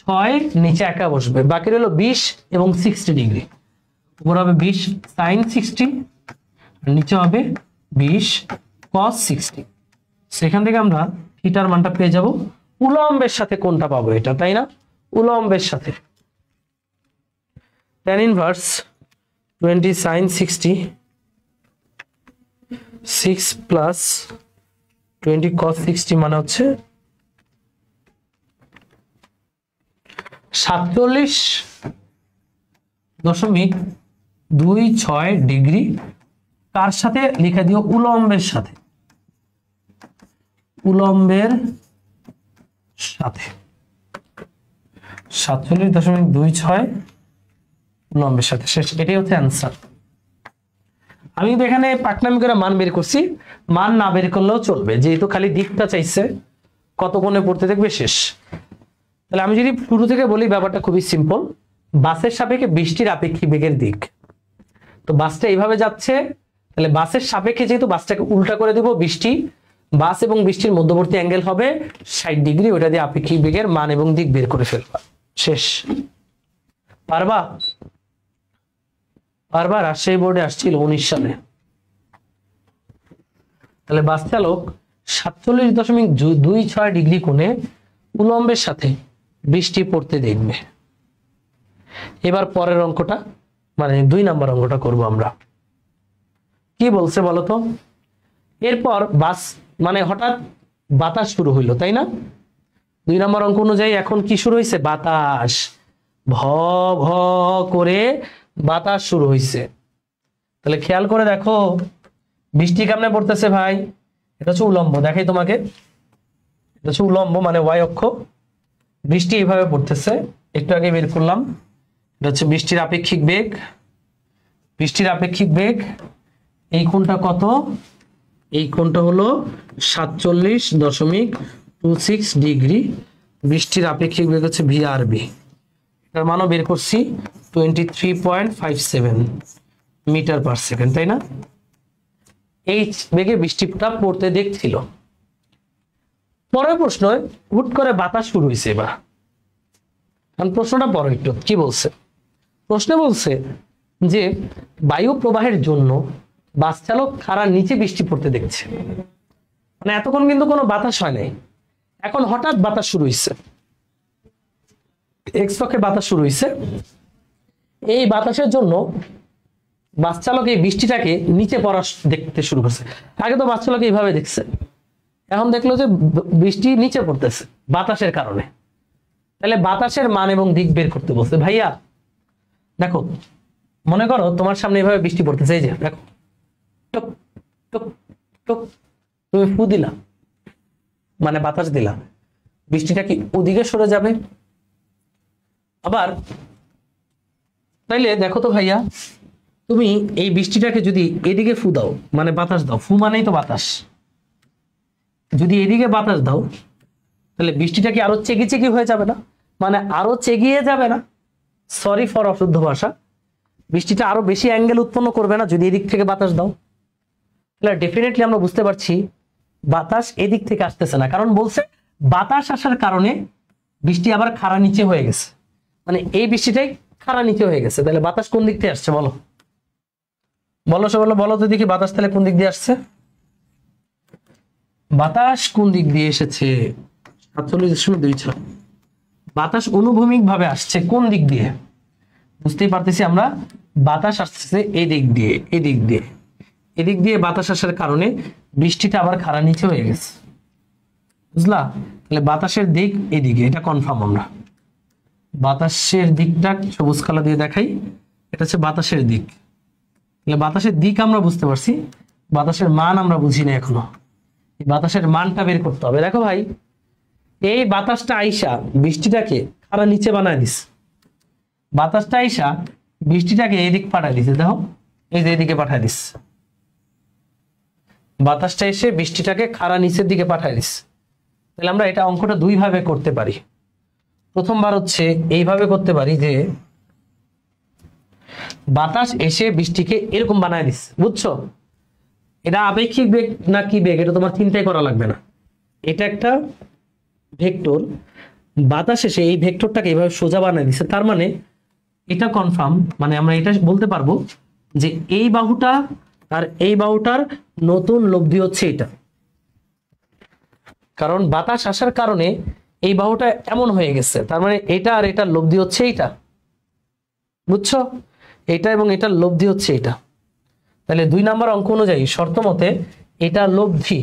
6 নিচে একা বসবে, বাকি হলো 20 এবং 60 ডিগ্রি। উপর হবে 20 sin 60 আর নিচে হবে 20 cos 60। সেখান থেকে আমরা থিটার মানটা পেয়ে যাব। উলম্বের সাথে কোনটা পাবো, এটা তাই না, উলম্বের সাথে tan inverse 20 sin 60 6 plus 20 cos 60 মানে হচ্ছে 47.26 ডিগ্রি। কার সাথে লিখে দিও, উলম্বের সাথে, উলম্বের সাথে 47.26 উলম্বের সাথে। শেষ, এটাই হচ্ছে অ্যান্সার। আমি কিন্তু এখানে পাকনামি করে মান বের করছি, মান না বের করলেও চলবে, যেহেতু খালি দিকটা চাইছে কত কোণে পড়তে দেখবে, শেষ। তাহলে আমি যদি শুরু থেকে বলি, ব্যাপারটা খুবই সিম্পল। বাসের সাপেক্ষে বৃষ্টির আপেক্ষিক বেগের দিক, তো বাসটা এইভাবে যাচ্ছে, তাহলে বাসের সাপেক্ষে যেহেতু বাসটাকে উল্টা করে দেব, বৃষ্টি, বাস এবং বৃষ্টির মধ্যবর্তী অ্যাঙ্গেল হবে 60 ডিগ্রি, ওটা দিয়ে আপেক্ষিক বেগের মান এবং দিক বের করে ফেলবা, শেষ। পারবা, পারবা। রাজশাহী বোর্ডে আসছিল 19 সালে। তাহলে বাস চালক 47.26 ডিগ্রি কোণে উলম্বের সাথে বৃষ্টি পড়তে দেখবে। এবার পরের অঙ্কটা, মানে 2 নম্বর অঙ্কটা করব আমরা। কি বলছে বলতো, এরপর বাস মানে হঠাৎ বাতাস শুরু হইলো, তাই না। 2 নম্বর অঙ্ক অনুযায়ী এখন কি শুরু হয়েছে, বাতাস, ভ ভ করে বাতাস শুরু হয়েছে। তাহলে খেয়াল করে দেখো বৃষ্টি কেমনে পড়তেছে ভাই, এটা হচ্ছে উলম্ব, দেখাই তোমাকে, এটা হচ্ছে উলম্ব মানে ওয়াই অক্ষ। বৃষ্টি এইভাবে পড়তেছে, একটু আগে বের করলাম, এটা হচ্ছে বৃষ্টির আপেক্ষিক বেগ। বৃষ্টির আপেক্ষিক বেগ, এই কোণটা কত, এই কোণটা হলো 47.26 ডিগ্রি। বৃষ্টির আপেক্ষিক বেগ হচ্ছে ভিআরবি, তার মানও বের করছি 23.57 মিটার পার সেকেন্ড, তাই না? এই বেগে বৃষ্টিটা পড়তে দেখছিল। পরের প্রশ্ন, হুট করে বাতাস শুরু হয়েছে। এবার কারণ প্রশ্নটা বড় একটু, কি বলছে? প্রশ্নে বলছে যে বায়ু প্রবাহের জন্য বাস চালক খাড়ার নিচে বৃষ্টি পড়তে দেখছে। মানে এতক্ষণ কিন্তু কোনো বাতাস হয় নাই, এখন হঠাৎ বাতাস শুরু হয়েছে, এক্স অক্ষে বাতাস শুরু হয়েছে। এই বাতাসের জন্য বাস চালক এই বৃষ্টিটাকে নিচে পড়া দেখতে শুরু করছে। আগে তো বাস চালক এইভাবে দেখছে, এখন দেখলো যে বৃষ্টি নিচে পড়তেছে বাতাসের কারণে। তাহলে বাতাসের মান এবং দিক বের করতে বলছে। ভাইয়া দেখো, মনে করো তোমার সামনে এইভাবে বৃষ্টি পড়তেছে, এই যে দেখো, টুক টুক টুক, তুমি ফু দিলা মানে বাতাস দিলা, বৃষ্টিটা কি ওদিকে সরে যাবে? আবার তাইলে দেখো তো ভাইয়া, তুমি এই বৃষ্টিটাকে যদি এদিকে ফু দাও মানে বাতাস দাও, ফু মানেই তো বাতাস, যদি এদিকে বাতাস দাও তাহলে বৃষ্টিটা কি আরো চেকি চেকি হয়ে যাবে না? মানে আরো চেগিয়ে যাবে না? সরি ফর অশুদ্ধ ভাষা, বৃষ্টিটা আরো বেশি অ্যাঙ্গেল উৎপন্ন করবে না যদি এদিক থেকে বাতাস দাও? তাহলে ডেফিনেটলি আমরা বুঝতে পারছি বাতাস এদিক থেকে আসতেছে না, কারণ বলছে বাতাস আসার কারণে বৃষ্টি আবার খাড়া নিচে হয়ে গেছে, মানে এই বৃষ্টিটাই খাড়া নিচে হয়ে গেছে। তাহলে বাতাস কোন দিক থেকে আসছে বলো? বলো সে বলো, বলো তো দেখি বাতাস তাহলে কোন দিক দিয়ে আসছে? বাতাস কোন দিক দিয়ে এসেছে? 47.26। বাতাস অনুভূমিক ভাবে আসছে কোন দিক দিয়ে? বুঝতেই পারতেছি আমরা, বাতাস আসছে এই দিক দিয়ে, এদিক দিয়ে, এদিক দিয়ে বাতাস আসার কারণে বৃষ্টিটা আবার খাড়া নিচে হয়ে গেছে, বুঝলা? তাহলে বাতাসের দিক এদিকে, এটা কনফার্ম। আমরা বাতাসের দিকটা সবুজ কালো দিয়ে দেখাই, এটা হচ্ছে বাতাসের দিক। তাহলে বাতাসের দিক আমরা বুঝতে পারছি, বাতাসের মান আমরা বুঝি না এখনো। এই বাতাসের মানটা বের করতে হবে। দেখো ভাই, এই বাতাসটা আইসা বৃষ্টিটাকে খাড়া নিচে বানায় দিস, বাতাসটা আইসা বৃষ্টিটাকে এদিক পাঠায় দিছে, দেখো এই যে এদিকে পাঠায় দিস, বাতাসটা এসে বৃষ্টিটাকে খাড়া নিচের দিকে পাঠায় দিস। তাহলে আমরা এটা অঙ্কটা দুই ভাবে করতে পারি। প্রথমবার হচ্ছে এইভাবে করতে পারি যে বাতাস এসে বৃষ্টিকে এরকম বানায় দিস, বুঝছো? এটা আপেক্ষিক বেগ না কি বেগ এটা তোমার চিন্তাই করা লাগবে না, এটা একটা ভেক্টর, বাতাস এসে এই ভেক্টরটাকে এইভাবে সোজা বানায় দিছে। তার মানে এটা কনফার্ম, মানে আমরা এটা বলতে পারবো যে এই বাহুটা আর এই বাহুটার নতুন লব্ধি হচ্ছে এটা, কারণ বাতাস আসার কারণে এই বাহুটা এমন হয়ে গেছে। তার মানে এটা আর এটার লব্ধি হচ্ছে এইটা, বুঝছো? এটা এবং এটার লব্ধি হচ্ছে এটা। তাহলে 2 নম্বর অঙ্ক অনুযায়ী শর্ত মতে এটা লব্ধি,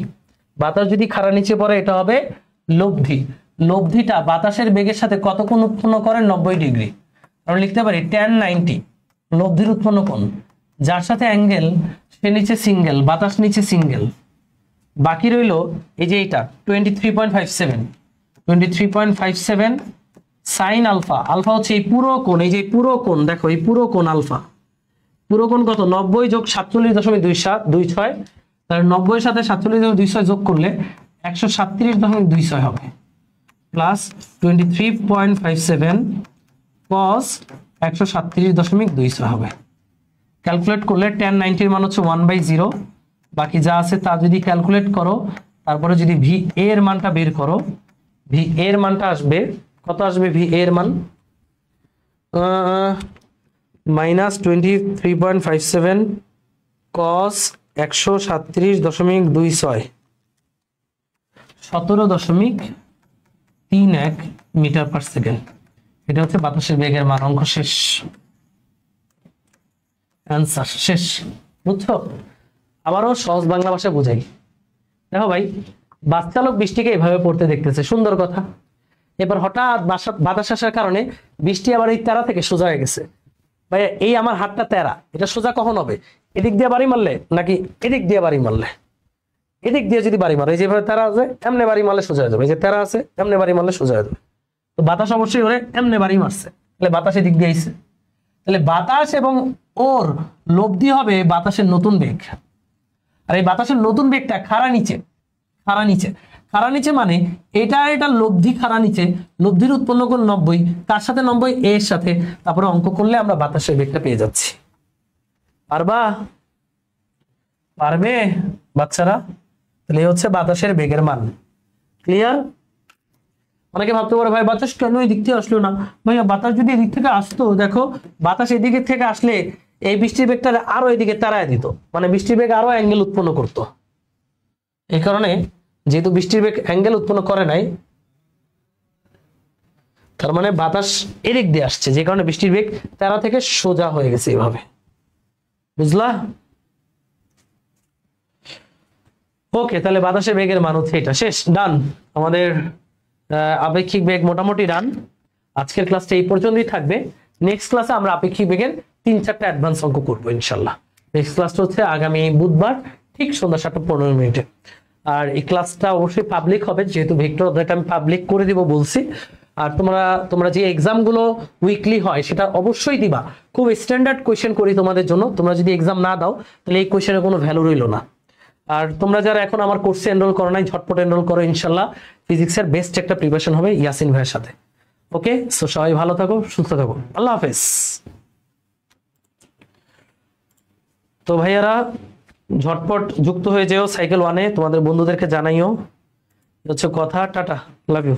বাতাস যদি খাড়া নিচে পড়ে এটা হবে লব্ধি। লব্ধিটা বাতাসের বেগের সাথে কত কোণ উৎপন্ন করে? 90 ডিগ্রি। আমরা লিখতে পারি tan 90, লব্ধির উৎপন্ন কোণ, যার সাথে অ্যাঙ্গেল সে নিচে সিঙ্গেল, বাতাস নিচে সিঙ্গেল। বাকি রইল এই যে এটা 23.57 সাইন আলফা। আলফা হচ্ছে এই পুরো কোণ, এই যে পুরো কোণ, দেখো এই পুরো কোণ আলফা, পুরো কোণ কত? 90 যোগ 47.26। তাহলে 90 এর সাথে 47.26 যোগ করলে 137.26 হবে, প্লাস 23.57 cos 137.26 হবে। ক্যালকুলেট করলে tan 90 এর মান হচ্ছে 1/0। বাকি যা আছে তা যদি ক্যালকুলেট করো, তারপরে যদি ভি এর মানটা বের করো, ভি এর মানটা আসবে কত? আসবে ভি এর মান -23.57 cos 137.26 17.31 মিটার পার সেকেন্ড। এটা হচ্ছে বাতাসের বেগের মান। অঙ্ক শেষ, অ্যান্সার শেষ, বুঝছো? আবারও সহজ বাংলা ভাষায় বুঝাই। দেখো ভাই, বাস চালক বৃষ্টিকে এভাবে পড়তে দেখতেছে, সুন্দর কথা। এবার হঠাৎ বাতাস আসার কারণে বৃষ্টি আবার এই তেরা থেকে সোজা হয়ে গেছে। ভাই এই আমার হাতটা তেরা, এটা সোজা কখন হবে? এদিক দিয়ে বাড়ি মারলে নাকি এদিক দিয়ে বাড়ি মারলে? এদিক দিয়ে যদি বাড়ি মারো, এই যেভাবে তেরা আছে এমনি বাড়ি মারলে সোজা হয়ে যাবে, এই যে তেরা আছে এমনি বাড়ি মারলে সোজা হয়ে যাবে। তো বাতাস অবশ্যই ওরে এমনি বাড়ি মারছে, তাহলে বাতাস এদিক দিয়ে আইছে। তাহলে বাতাস এবং ওর লব্ধি হবে বাতাসের নতুন বেগ। আর এই বাতাসের নতুন বেগটা খাড়া নিচে, খাড়া নিচে, খাড়া নিচে মানে এটা আর এটা লব্ধি খাড়া নিচে, লব্ধির উৎপন্ন কোণ 90, কার সাথে 90, এর সাথে, তারপরে অঙ্ক করলে আমরা বাতাসের বেগটা পেয়ে যাচ্ছি। পারবা? পারবে বাচ্চারা? তাহলে এই হচ্ছে বাতাসের বেগের মান। ক্লিয়ার? অনেকে ভাবতে পারে ভাই বাতাস কেন এই দিক থেকে আসলো না? ভাইয়া বাতাস যদি এদিক থেকে আসতো, দেখো বাতাস এদিকে থেকে আসলে এই বৃষ্টির বেগটা আরো এদিকে তাড়ায় দিত, মানে বৃষ্টির বেগ আরো অ্যাঙ্গেল উৎপন্ন করত। এই কারণে যেহেতু বৃষ্টির বেগ অ্যাঙ্গেল উৎপন্ন করে নাই, তার মানে বাতাস এদিক দিয়ে আসছে, যে কারণে বৃষ্টির বেগ তেরা থেকে সোজা হয়ে গেছে এইভাবে। বুঝলা? ওকে, তাহলে বাতাসের বেগের মান হচ্ছে এটা। শেষ, ডান। আমাদের আপেক্ষিক বেগ মোটামুটি ডান। আজকের ক্লাসটা এই পর্যন্তই থাকবে। নেক্সট ক্লাসে আমরা আপেক্ষিক বেগের 3-4টা অ্যাডভান্স অঙ্ক করবো ইনশাল্লাহ। নেক্সট ক্লাসটা হচ্ছে আগামী বুধবার ঠিক সন্ধ্যা 7:15। আর এই ক্লাসটা অবশ্যই পাবলিক হবে, যেহেতু ভেক্টর অধ্যায়টা আমি পাবলিক করে দিব বলছি। আর তোমরা যে এক্সামগুলো উইকলি হয় সেটা অবশ্যই দিবা। খুব স্ট্যান্ডার্ড কোয়েশ্চেন করি তোমাদের জন্য। তোমরা যদি এক্সাম না দাও তাহলে এই কোয়েশ্চেনের কোনো ভ্যালু রইল না। আর তোমরা যারা এখন আমার কোর্সে এনরোল করো নাই, ঝটপট এনরোল করো, ইনশাল্লাহ ফিজিক্সের বেস্ট একটা প্রিপারেশন হবে ইয়াসিন ভাইয়ের সাথে। ওকে, সো সবাই ভালো থাকো, সুস্থ থাকো, আল্লাহ হাফেজ। তো ভাইয়ারা ঝটপট যুক্ত হয়ে যেও সাইকেল 1-এ, তোমাদের বন্ধুদেরকে জানাইও। হচ্ছে কথা। Tata, love you.